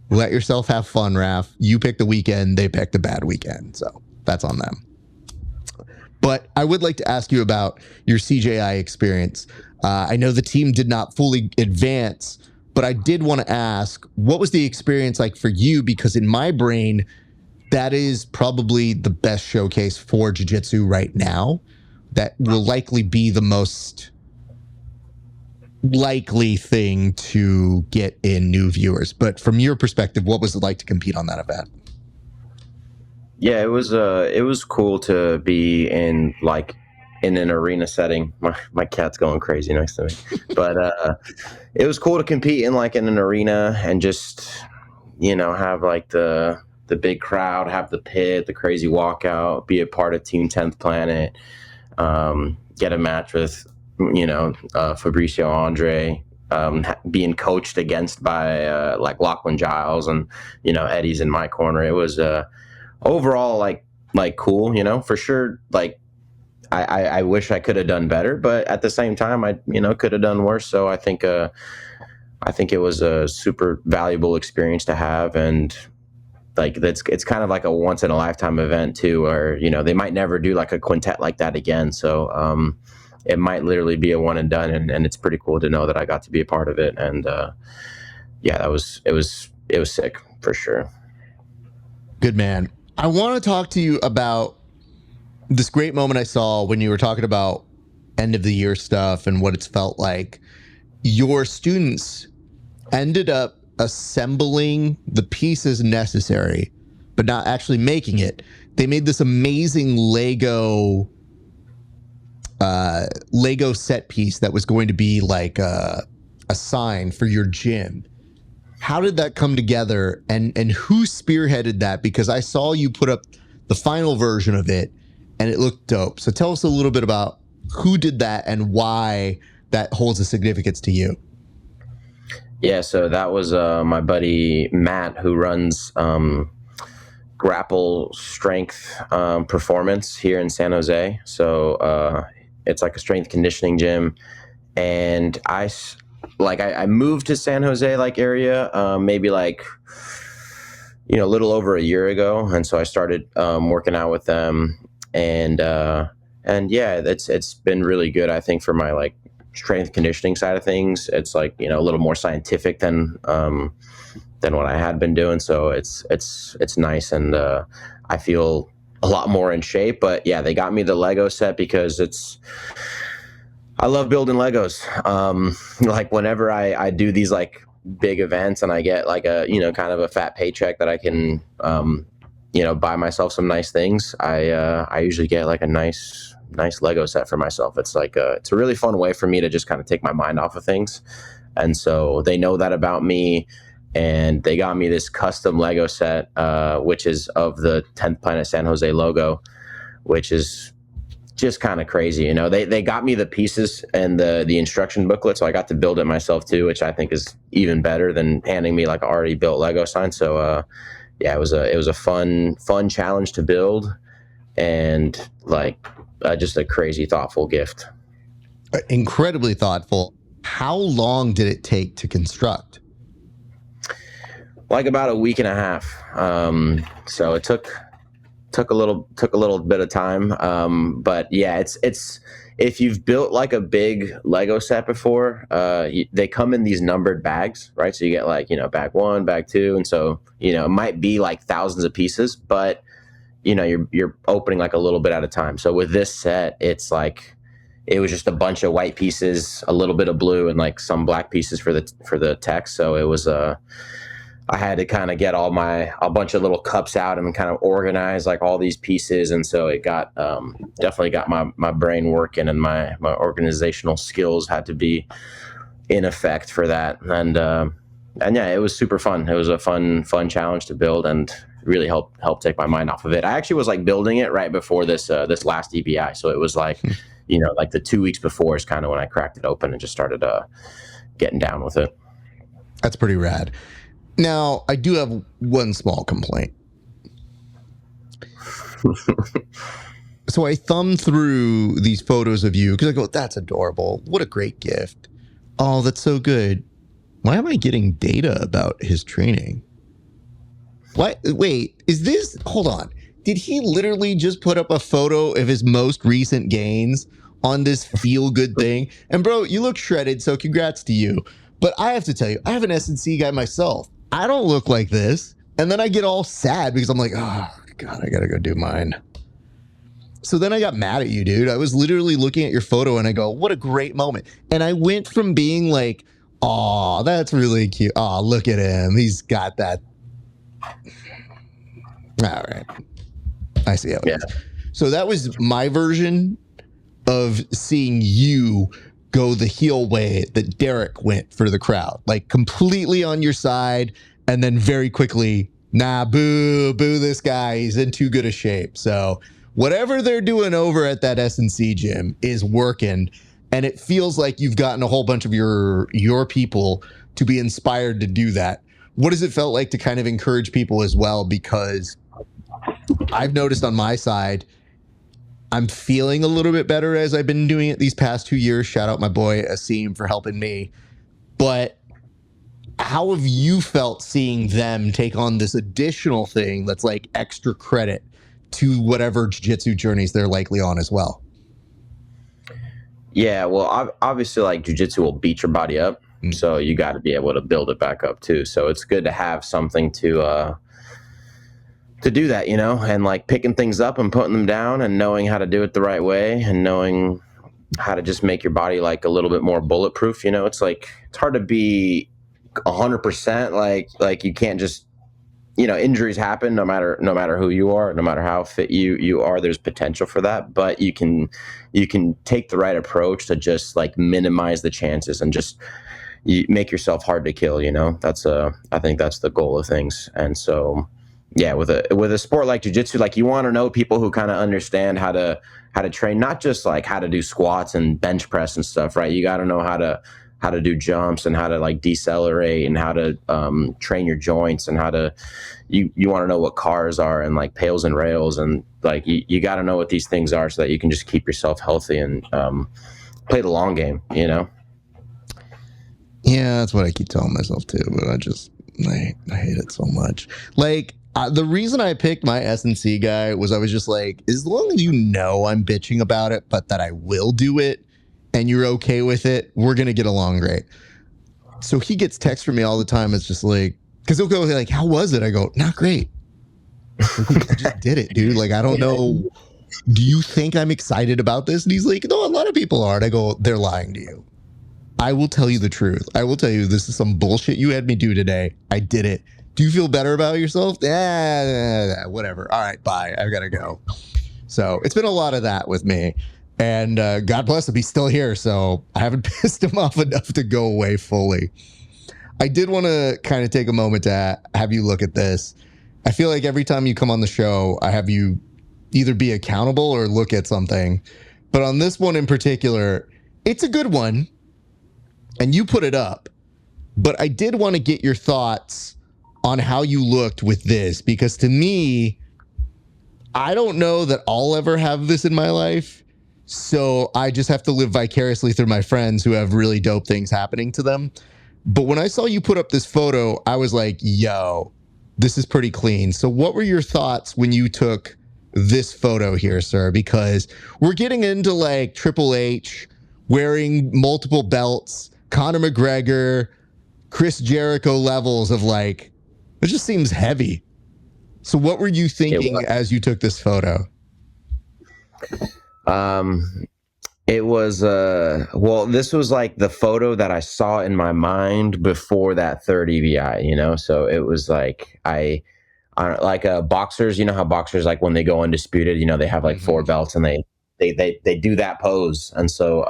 Speaker 2: Let yourself have fun, Raph. You pick the weekend. They picked a bad weekend. So that's on them. But I would like to ask you about your CJI experience. I know the team did not fully advance, but I did want to ask, what was the experience like for you? Because in my brain, that is probably the best showcase for jiu-jitsu right now. That will likely be the most likely thing to get in new viewers. But from your perspective, what was it like to compete on that event?
Speaker 1: Yeah, it was cool to be in an arena setting. My cat's going crazy next to me. But it was cool to compete in an arena and just, have the big crowd, have the pit, the crazy walkout, be a part of Team 10th Planet, get a match with, Fabricio Andre, being coached against by Lachlan Giles, and Eddie's in my corner. It was overall cool, for sure. I wish I could have done better, but at the same time I could have done worse. So I think it was a super valuable experience to have, and it's kind of like a once in a lifetime event too, where they might never do like a quintet like that again. So it might literally be a one and done, and it's pretty cool to know that I got to be a part of it. And yeah, it was sick for sure.
Speaker 2: Good man. I want to talk to you about this great moment I saw when you were talking about end of the year stuff and what it's felt like. Your students ended up assembling the pieces necessary, but not actually making it. They made this amazing Lego set piece that was going to be like a sign for your gym. How did that come together, and who spearheaded that? Because I saw you put up the final version of it and it looked dope. So tell us a little bit about who did that and why that holds a significance to you.
Speaker 1: Yeah, so that was my buddy Matt, who runs Grapple Strength Performance here in San Jose. So it's like a strength conditioning gym, and I moved to San Jose area maybe a little over a year ago, and so I started working out with them, and yeah, it's been really good. I think for my strength conditioning side of things, it's a little more scientific than what I had been doing. So it's nice, and I feel a lot more in shape. But yeah, they got me the Lego set because I love building Legos. Whenever I do these big events and I get a kind of a fat paycheck that I can buy myself some nice things, I usually get a nice Lego set for myself. It's it's a really fun way for me to just kind of take my mind off of things. And so they know that about me, and they got me this custom Lego set, which is of the 10th Planet San Jose logo, which is just kind of crazy. They got me the pieces and the instruction booklet, so I got to build it myself too, which I think is even better than handing me an already built Lego sign. So yeah, it was a fun challenge to build, and just a crazy thoughtful gift.
Speaker 2: Incredibly thoughtful. How long did it take to construct?
Speaker 1: About a week and a half. So it took a little bit of time. But yeah, it's if you've built a big Lego set before, they come in these numbered bags, right? So you get bag 1, bag 2, and so it might be thousands of pieces, but you're opening a little bit at a time. So with this set, it's it was just a bunch of white pieces, a little bit of blue, and some black pieces for the text. So it was I had to kind of get a bunch of little cups out and kind of organize all these pieces. And so it got definitely got my brain working, and my organizational skills had to be in effect for that. And yeah, it was super fun. It was a fun challenge to build, and really helped take my mind off of it. I actually was building it right before this last EBI. So it was the 2 weeks before is kind of when I cracked it open and just started getting down with it.
Speaker 2: That's pretty rad. Now, I do have one small complaint. So I thumbed through these photos of you because I go, that's adorable. What a great gift. Oh, that's so good. Why am I getting data about his training? What? Wait, is this? Hold on. Did he literally just put up a photo of his most recent gains on this feel good thing? And bro, you look shredded, so congrats to you. But I have to tell you, I have an S&C guy myself. I don't look like this. And then I get all sad because I'm like, oh, God, I got to go do mine. So then I got mad at you, dude. I was literally looking at your photo and I go, what a great moment. And I went from being like, oh, that's really cute. Oh, look at him. He's got that. All right. I see how it is. So that was my version of seeing you go the heel way that Derek went for the crowd. Like completely on your side and then very quickly, nah, boo this guy. He's in too good a shape. So whatever they're doing over at that S&C gym is working, and it feels like you've gotten a whole bunch of your people to be inspired to do that. What does it felt like to kind of encourage people as well? Because I've noticed on my side, I'm feeling a little bit better as I've been doing it these past 2 years. Shout out my boy Asim for helping me. But how have you felt seeing them take on this additional thing that's like extra credit to whatever jiu-jitsu journeys they're likely on as well?
Speaker 1: Yeah, well, obviously, like jiu-jitsu will beat your body up, so you got to be able to build it back up too. So it's good to have something to do that, you know, and like picking things up and putting them down and knowing how to do it the right way and knowing how to just make your body like a little bit more bulletproof. You know, it's like it's hard to be 100%. Like you can't just, you know, injuries happen no matter who you are, no matter how fit you are. There's potential for that, but you can take the right approach to just like minimize the chances and just make yourself hard to kill. You know, I think that's the goal of things. And so, yeah, with a sport like jiu-jitsu, like you want to know people who kind of understand how to train, not just like how to do squats and bench press and stuff, right? You got to know how to do jumps and how to like decelerate and how to train your joints and how to you want to know what cars are and like pails and rails and like you got to know what these things are so that you can just keep yourself healthy and play the long game, you know?
Speaker 2: Yeah, that's what I keep telling myself too, but I hate it so much. Like the reason I picked my S&C guy was I was just like, as long as you know I'm bitching about it, but that I will do it and you're okay with it, we're going to get along great. So he gets texts from me all the time. It's just like, because he'll go like, how was it? I go, not great. I just did it, dude. Like, I don't know. Do you think I'm excited about this? And he's like, no, a lot of people are. And I go, they're lying to you. I will tell you the truth. I will tell you this is some bullshit you had me do today. I did it. Do you feel better about yourself? Whatever. All right, bye. I've got to go. So it's been a lot of that with me. And God bless him, he's still here. So I haven't pissed him off enough to go away fully. I did want to kind of take a moment to have you look at this. I feel like every time you come on the show, I have you either be accountable or look at something. But on this one in particular, it's a good one. And you put it up. But I did want to get your thoughts on how you looked with this. Because to me, I don't know that I'll ever have this in my life. So I just have to live vicariously through my friends who have really dope things happening to them. But when I saw you put up this photo, I was like, yo, this is pretty clean. So what were your thoughts when you took this photo here, sir? Because we're getting into like Triple H wearing multiple belts, Conor McGregor, Chris Jericho levels of like, it just seems heavy. So what were you thinking as you took this photo?
Speaker 1: It was well, this was like the photo that I saw in my mind before that third EVI, you know. So it was like I like boxers, you know how boxers, like when they go undisputed, you know, they have like 4 belts and they do that pose. And so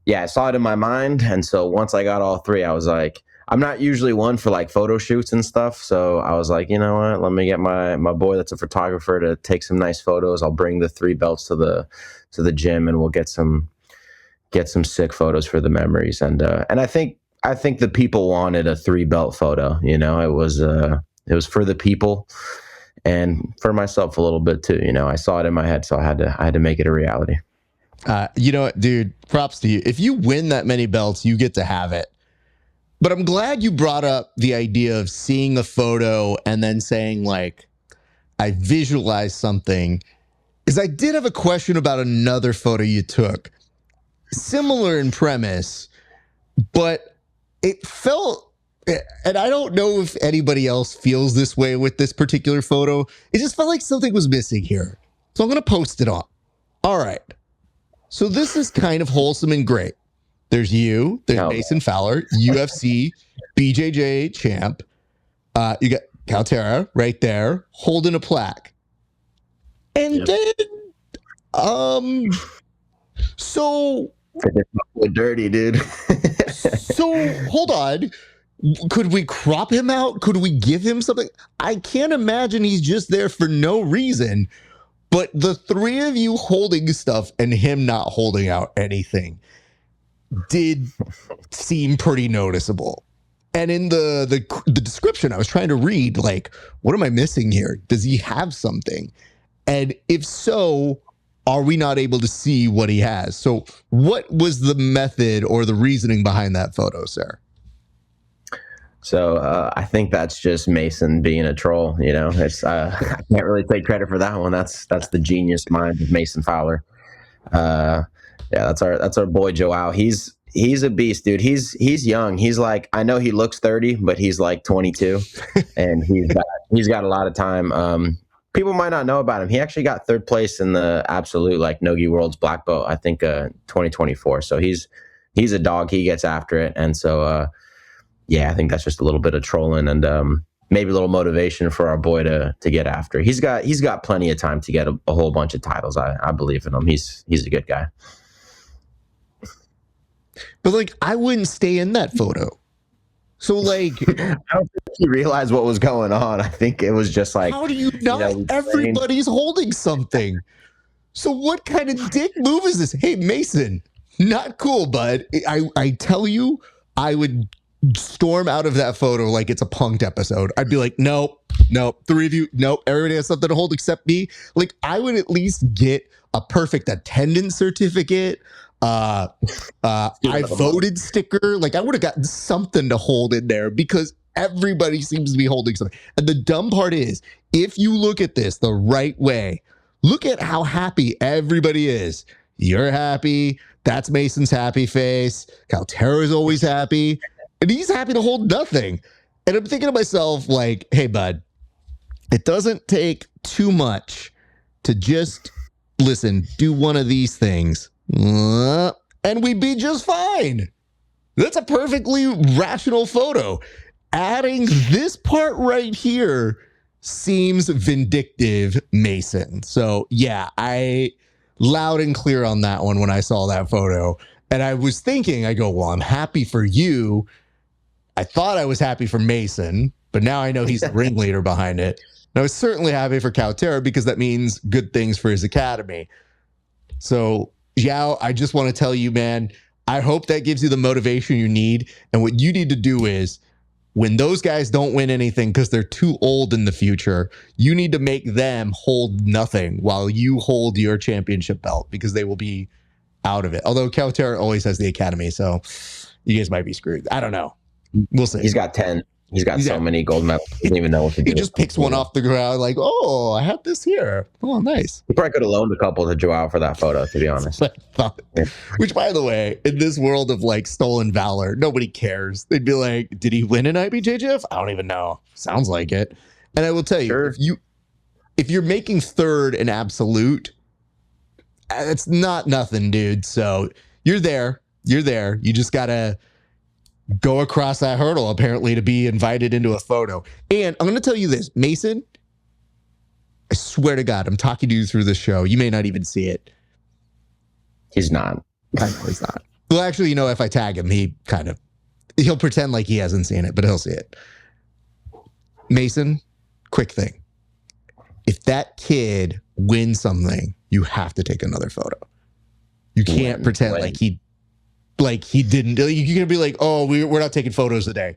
Speaker 1: yeah, I saw it in my mind. And so once I got all 3, I was like, I'm not usually one for like photo shoots and stuff. So I was like, you know what, let me get my boy that's a photographer to take some nice photos. I'll bring the 3 belts to the gym and we'll get some sick photos for the memories. And I think the people wanted a 3 belt photo, you know. It was for the people. and for myself a little bit too. I saw it in my head, so I had to make it a reality.
Speaker 2: You know what, dude, props to you. If you win that many belts, you get to have it. But I'm glad you brought up the idea of seeing a photo and then saying, like, I visualized something. Because I did have a question about another photo you took. Similar in premise, but it felt, and I don't know if anybody else feels this way with this particular photo. It just felt like something was missing here. So I'm going to post it on. All right. So this is kind of wholesome and great. There's you. There's Mason Fowler, UFC BJJ champ. You got Caltera right there holding a plaque. And then, so
Speaker 1: dirty, dude.
Speaker 2: So hold on. Could we crop him out? Could we give him something? I can't imagine he's just there for no reason. But the three of you holding stuff and him not holding out anything did seem pretty noticeable. And in the description, I was trying to read, like, what am I missing here? Does he have something? And if so, are we not able to see what he has? So what was the method or the reasoning behind that photo, sir?
Speaker 1: So I think that's just Mason being a troll. It's I can't really take credit for that one. That's the genius mind of Mason Fowler. That's our boy Joao. He's a beast, dude. He's young. He's like, I know he looks 30, but he's like 22, and he's got a lot of time. People might not know about him. He actually got third place in the absolute like Nogi Worlds black belt, I think 2024. So he's a dog. He gets after it, and so. I think that's just a little bit of trolling and maybe a little motivation for our boy to get after. He's got plenty of time to get a whole bunch of titles. I believe in him. He's a good guy.
Speaker 2: But like, I wouldn't stay in that photo. So like,
Speaker 1: I don't think he realized what was going on. I think it was just like,
Speaker 2: how do you not? Everybody's holding something. So what kind of dick move is this? Hey, Mason, not cool, bud. I tell you, I would storm out of that photo like it's a Punk'd episode. I'd be like, nope, three of you, nope, everybody has something to hold except me. Like, I would at least get a perfect attendance certificate, I voted sticker. Like, I would have gotten something to hold in there because everybody seems to be holding something. And the dumb part is, if you look at this the right way, look at how happy everybody is. You're happy. That's Mason's happy face. Caltera's always happy. And he's happy to hold nothing. And I'm thinking to myself, like, hey, bud, it doesn't take too much to just, listen, do one of these things, and we'd be just fine. That's a perfectly rational photo. Adding this part right here seems vindictive, Mason. So, yeah, I loud and clear on that one when I saw that photo. And I was thinking, I go, well, I'm happy for you. I thought I was happy for Mason, but now I know he's the ringleader behind it. And I was certainly happy for Caltera because that means good things for his academy. So, Yao, I just want to tell you, man, I hope that gives you the motivation you need. And what you need to do is, when those guys don't win anything because they're too old in the future, you need to make them hold nothing while you hold your championship belt because they will be out of it. Although Caltera always has the academy, so you guys might be screwed. I don't know. We'll see.
Speaker 1: He's got 10. He's got so many gold medals. He doesn't even know what to do.
Speaker 2: He just picks one off the ground like, oh, I have this here. Oh, nice.
Speaker 1: He probably could have loaned a couple to Joao for that photo, to be honest.
Speaker 2: Which, by the way, in this world of like stolen valor, nobody cares. They'd be like, did he win an IBJJF? I don't even know. Sounds like it. And I will tell you, if you're making third in absolute, it's not nothing, dude. So you're there. You just got to go across that hurdle, apparently, to be invited into a photo. And I'm going to tell you this, Mason, I swear to God, I'm talking to you through this show. You may not even see it.
Speaker 1: He's not.
Speaker 2: I know he's not. Well, actually, if I tag him, he'll pretend like he hasn't seen it, but he'll see it. Mason, quick thing. If that kid wins something, you have to take another photo. You can't pretend like he didn't. You're gonna be like, oh, we're not taking photos today.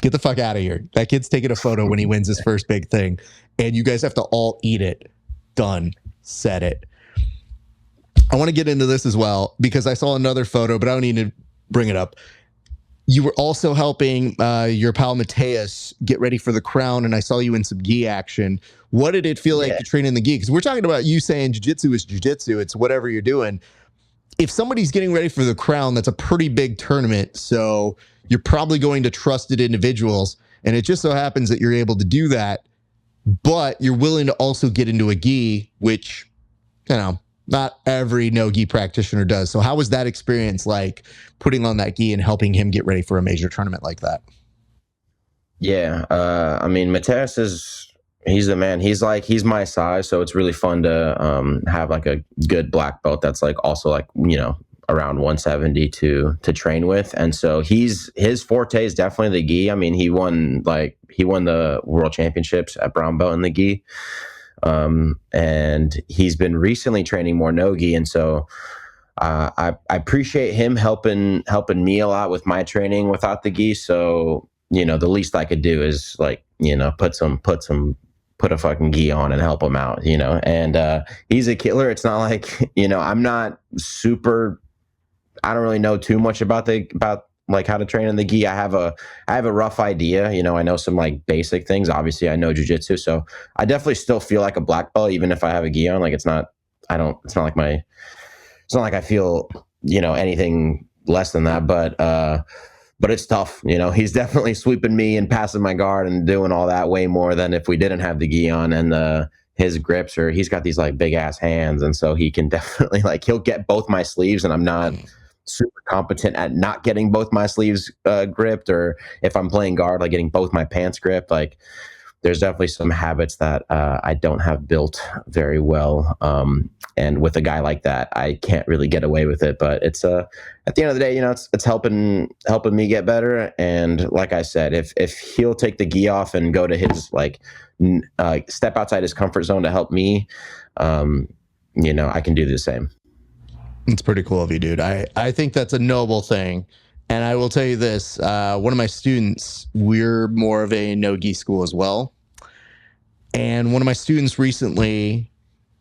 Speaker 2: Get the fuck out of here. That kid's taking a photo when he wins his first big thing, and you guys have to all eat it. Done. Said it. I want to get into this as well because I saw another photo, but I don't need to bring it up. You were also helping your pal Mateus get ready for the crown, and I saw you in some gi action. What did it feel like to train in the gi? Because we're talking about you saying jiu-jitsu is jiu-jitsu. It's whatever you're doing. If somebody's getting ready for the crown, that's a pretty big tournament. So you're probably going to trusted individuals. And it just so happens that you're able to do that, but you're willing to also get into a gi, which, not every no-gi practitioner does. So how was that experience like, putting on that gi and helping him get ready for a major tournament like that?
Speaker 1: Yeah. Mateus he's the man. He's my size. So it's really fun to have like a good black belt that's like also like, around 170 to train with. And so his forte is definitely the gi. I mean, he won the world championships at brown belt in the gi. And he's been recently training more no-gi. And so I appreciate him helping me a lot with my training without the gi. So, the least I could do is like, put a fucking gi on and help him out, and he's a killer. It's not like, I'm not super, I don't really know too much about like how to train in the gi. I have a rough idea, I know some like basic things. Obviously I know jiu-jitsu, so I definitely still feel like a black belt even if I have a gi on. Like it's not like I feel, anything less than that, but it's tough. He's definitely sweeping me and passing my guard and doing all that way more than if we didn't have the gi on. And his grips he's got these like big ass hands. And so he can definitely he'll get both my sleeves, and I'm not super competent at not getting both my sleeves gripped, or if I'm playing guard, like getting both my pants gripped. Like there's definitely some habits that I don't have built very well. And with a guy like that, I can't really get away with it. But it's at the end of the day, it's helping me get better. And like I said, if he'll take the gi off and go to his step outside his comfort zone to help me, I can do the same.
Speaker 2: It's pretty cool of you, dude. I think that's a noble thing. And I will tell you this, one of my students, we're more of a no-gi school as well. And one of my students recently,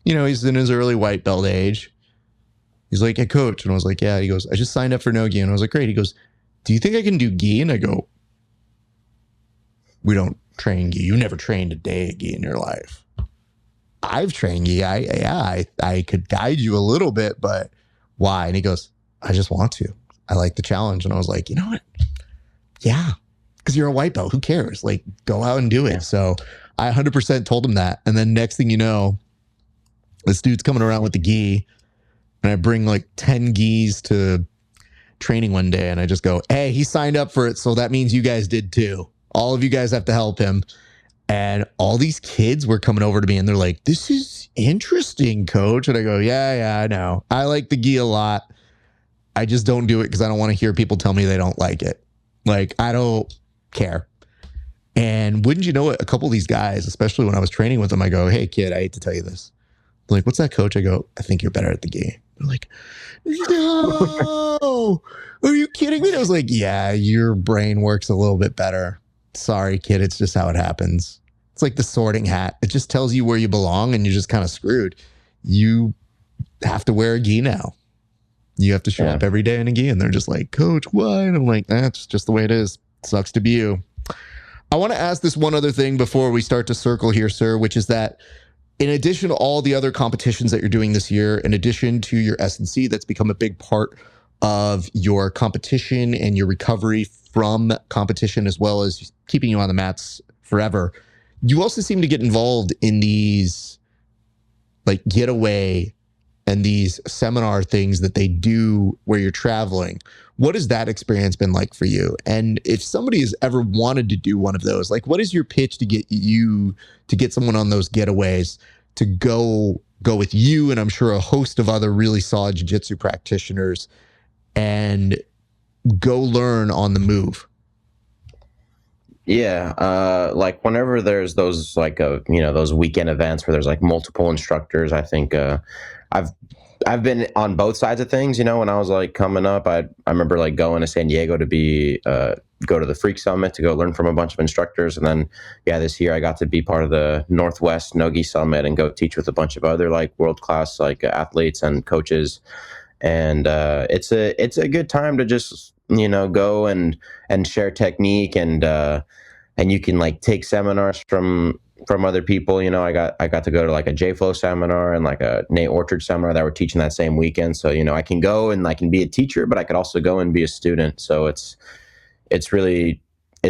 Speaker 2: he's in his early white belt age. He's like, "Hey, coach." And I was like, "Yeah." He goes, "I just signed up for no-gi." And I was like, "Great." He goes, "Do you think I can do gi?" And I go, "We don't train gi. You never trained a day of gi in your life." "I've trained gi. I could guide you a little bit, but why?" And he goes, "I just want to. I like the challenge." And I was like, "You know what? Yeah, because you're a white belt. Who cares? Like, go out and do it." Yeah. So I 100% told him that. And then next thing you know, this dude's coming around with the gi, and I bring like 10 gis to training one day, and I just go, "Hey, he signed up for it, so that means you guys did too. All of you guys have to help him." And all these kids were coming over to me, and they're like, "This is interesting, coach." And I go, yeah, I know. I like the gi a lot. I just don't do it because I don't want to hear people tell me they don't like it. Like, I don't care. And wouldn't you know it, a couple of these guys, especially when I was training with them, I go, "Hey, kid, I hate to tell you this." They're like, "What's that, coach?" I go, "I think you're better at the gi." They're like, "No, are you kidding me?" I was like, "Yeah, your brain works a little bit better. Sorry, kid. It's just how it happens." It's like the sorting hat. It just tells you where you belong, and you're just kind of screwed. You have to wear a gi now. You have to show up every day in a gi. And they're just like, "Coach, why?" And I'm like, "That's just the way it is. Sucks to be you." I want to ask this one other thing before we start to circle here, sir, which is that in addition to all the other competitions that you're doing this year, in addition to your S&C, that's become a big part of your competition and your recovery from competition, as well as keeping you on the mats forever, you also seem to get involved in these like getaway and these seminar things that they do where you're traveling. What has that experience been like for you? And if somebody has ever wanted to do one of those, like, what is your pitch to get someone on those getaways to go with you, and I'm sure a host of other really solid jiu-jitsu practitioners, and go learn on the move?
Speaker 1: Yeah, like whenever there's those those weekend events where there's like multiple instructors, I think I've I've been on both sides of things, you know. When I was like coming up, I remember like going to San Diego to be go to the Freak Summit to go learn from a bunch of instructors, and then this year I got to be part of the Northwest Nogi Summit and go teach with a bunch of other like world class like athletes and coaches, and it's a good time to just go and share technique, and you can like take seminars from other people. I got to go to like a J-Flow seminar and like a Nate Orchard seminar that were teaching that same weekend. So, I can go and I can be a teacher, but I could also go and be a student. So it's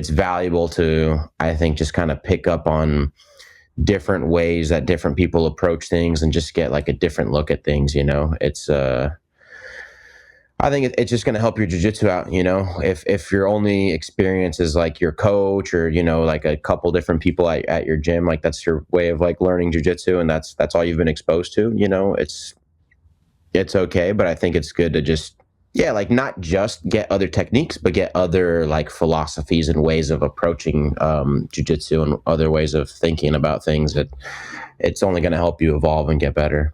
Speaker 1: valuable to, I think, just kind of pick up on different ways that different people approach things and just get like a different look at things. It's, I think it's just going to help your jiu-jitsu out, if your only experience is like your coach or, like a couple different people at your gym, like that's your way of like learning jiu-jitsu and that's all you've been exposed to, it's okay. But I think it's good to just, like not just get other techniques, but get other like philosophies and ways of approaching jiu-jitsu and other ways of thinking about things that it's only going to help you evolve and get better.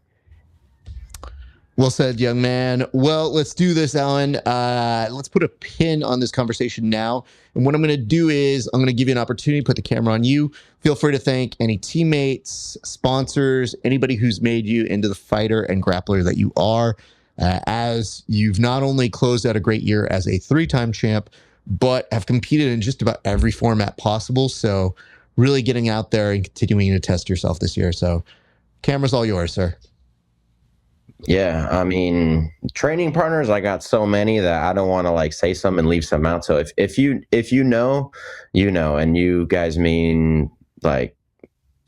Speaker 2: Well said, young man. Well, let's do this, Alan. Let's put a pin on this conversation now. And what I'm going to do is I'm going to give you an opportunity to put the camera on you. Feel free to thank any teammates, sponsors, anybody who's made you into the fighter and grappler that you are, as you've not only closed out a great year as a 3-time champ, but have competed in just about every format possible. So really getting out there and continuing to test yourself this year. So camera's all yours, sir.
Speaker 1: Yeah, I mean, training partners, I got so many that I don't want to like say some and leave some out. So if you know, and you guys mean like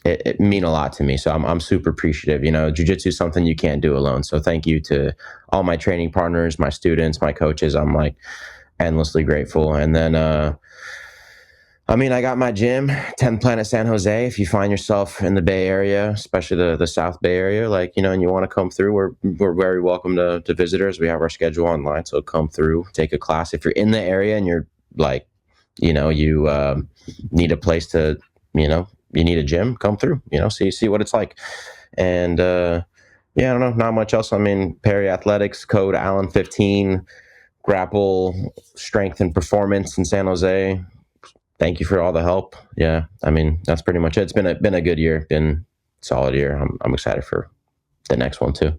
Speaker 1: it mean a lot to me. So I'm super appreciative. Jiu-jitsu is something you can't do alone. So thank you to all my training partners, my students, my coaches. I'm like endlessly grateful. And then I got my gym, 10th Planet San Jose. If you find yourself in the Bay Area, especially the South Bay Area, and you want to come through, we're very welcome to visitors. We have our schedule online, so come through, take a class. If you're in the area and you're like, you need a place to, you need a gym, come through, see what it's like. And I don't know, not much else. Perry Athletics, code Alan15, grapple, strength and performance in San Jose. Thank you for all the help. Yeah, that's pretty much it. It's been a good year, been a solid year. I'm excited for the next one too.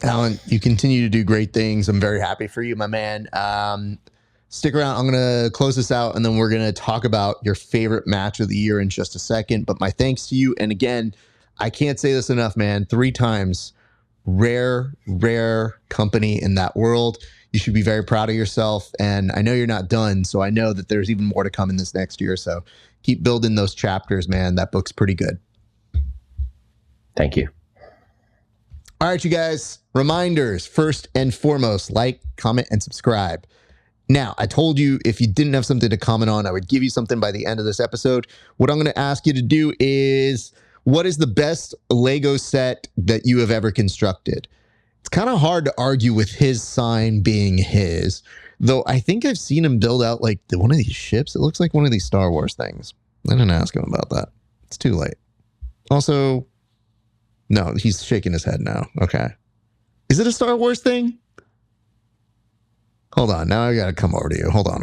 Speaker 2: Alan, you continue to do great things. I'm very happy for you, my man. Stick around. I'm going to close this out, and then we're going to talk about your favorite match of the year in just a second. But my thanks to you. And again, I can't say this enough, man. 3 times, rare company in that world. You should be very proud of yourself. And I know you're not done, so I know that there's even more to come in this next year. So keep building those chapters, man. That book's pretty good.
Speaker 1: Thank you.
Speaker 2: All right, you guys. Reminders, first and foremost, like, comment, and subscribe. Now, I told you if you didn't have something to comment on, I would give you something by the end of this episode. What I'm going to ask you to do is, what is the best Lego set that you have ever constructed? It's kind of hard to argue with his sign being his, though I think I've seen him build out like one of these ships. It looks like one of these Star Wars things. I didn't ask him about that. It's too late. Also, no, he's shaking his head now. Okay. Is it a Star Wars thing? Hold on. Now I got to come over to you. Hold on.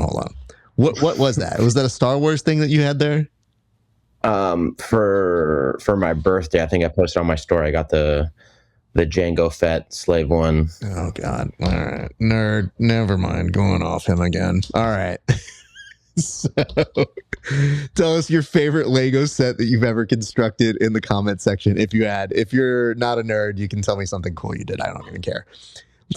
Speaker 2: What was that? Was that a Star Wars thing that you had there?
Speaker 1: For my birthday, I think I posted on my story. I got the Jango Fett Slave One.
Speaker 2: Oh God! All right, nerd. Never mind. Going off him again. All right. So, tell us your favorite Lego set that you've ever constructed in the comment section. If you had, if you're not a nerd, you can tell me something cool you did. I don't even care.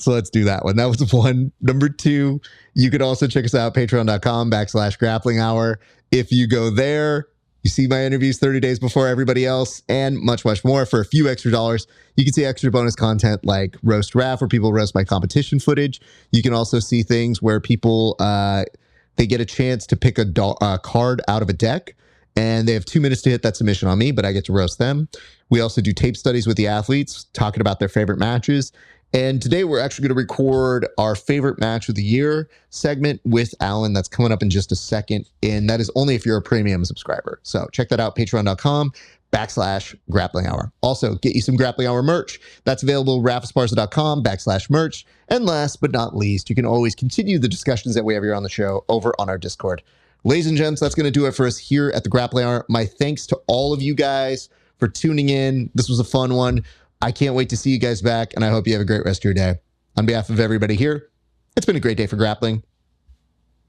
Speaker 2: So let's do that one. That was 1. Number 2, you could also check us out, patreon.com/grappling hour. If you go there, you see my interviews 30 days before everybody else and much, much more for a few extra dollars. You can see extra bonus content like Roast Raf, where people roast my competition footage. You can also see things where people, they get a chance to pick a card out of a deck, and they have 2 minutes to hit that submission on me, but I get to roast them. We also do tape studies with the athletes, talking about their favorite matches. And today we're actually going to record our favorite match of the year segment with Alan. That's coming up in just a second. And that is only if you're a premium subscriber. So check that out, patreon.com /Grappling Hour. Also, get you some Grappling Hour merch. That's available at rafesparza.com /merch. And last but not least, you can always continue the discussions that we have here on the show over on our Discord. Ladies and gents, that's going to do it for us here at the Grappling Hour. My thanks to all of you guys for tuning in. This was a fun one. I can't wait to see you guys back, and I hope you have a great rest of your day. On behalf of everybody here, it's been a great day for grappling.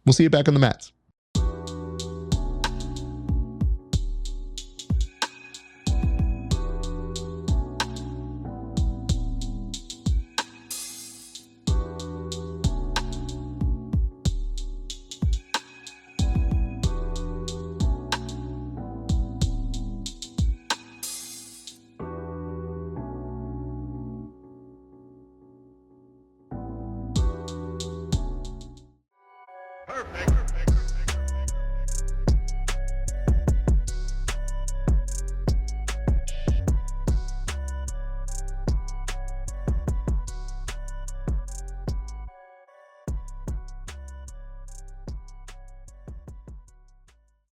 Speaker 2: We'll see you back on the mats.
Speaker 3: Perfect.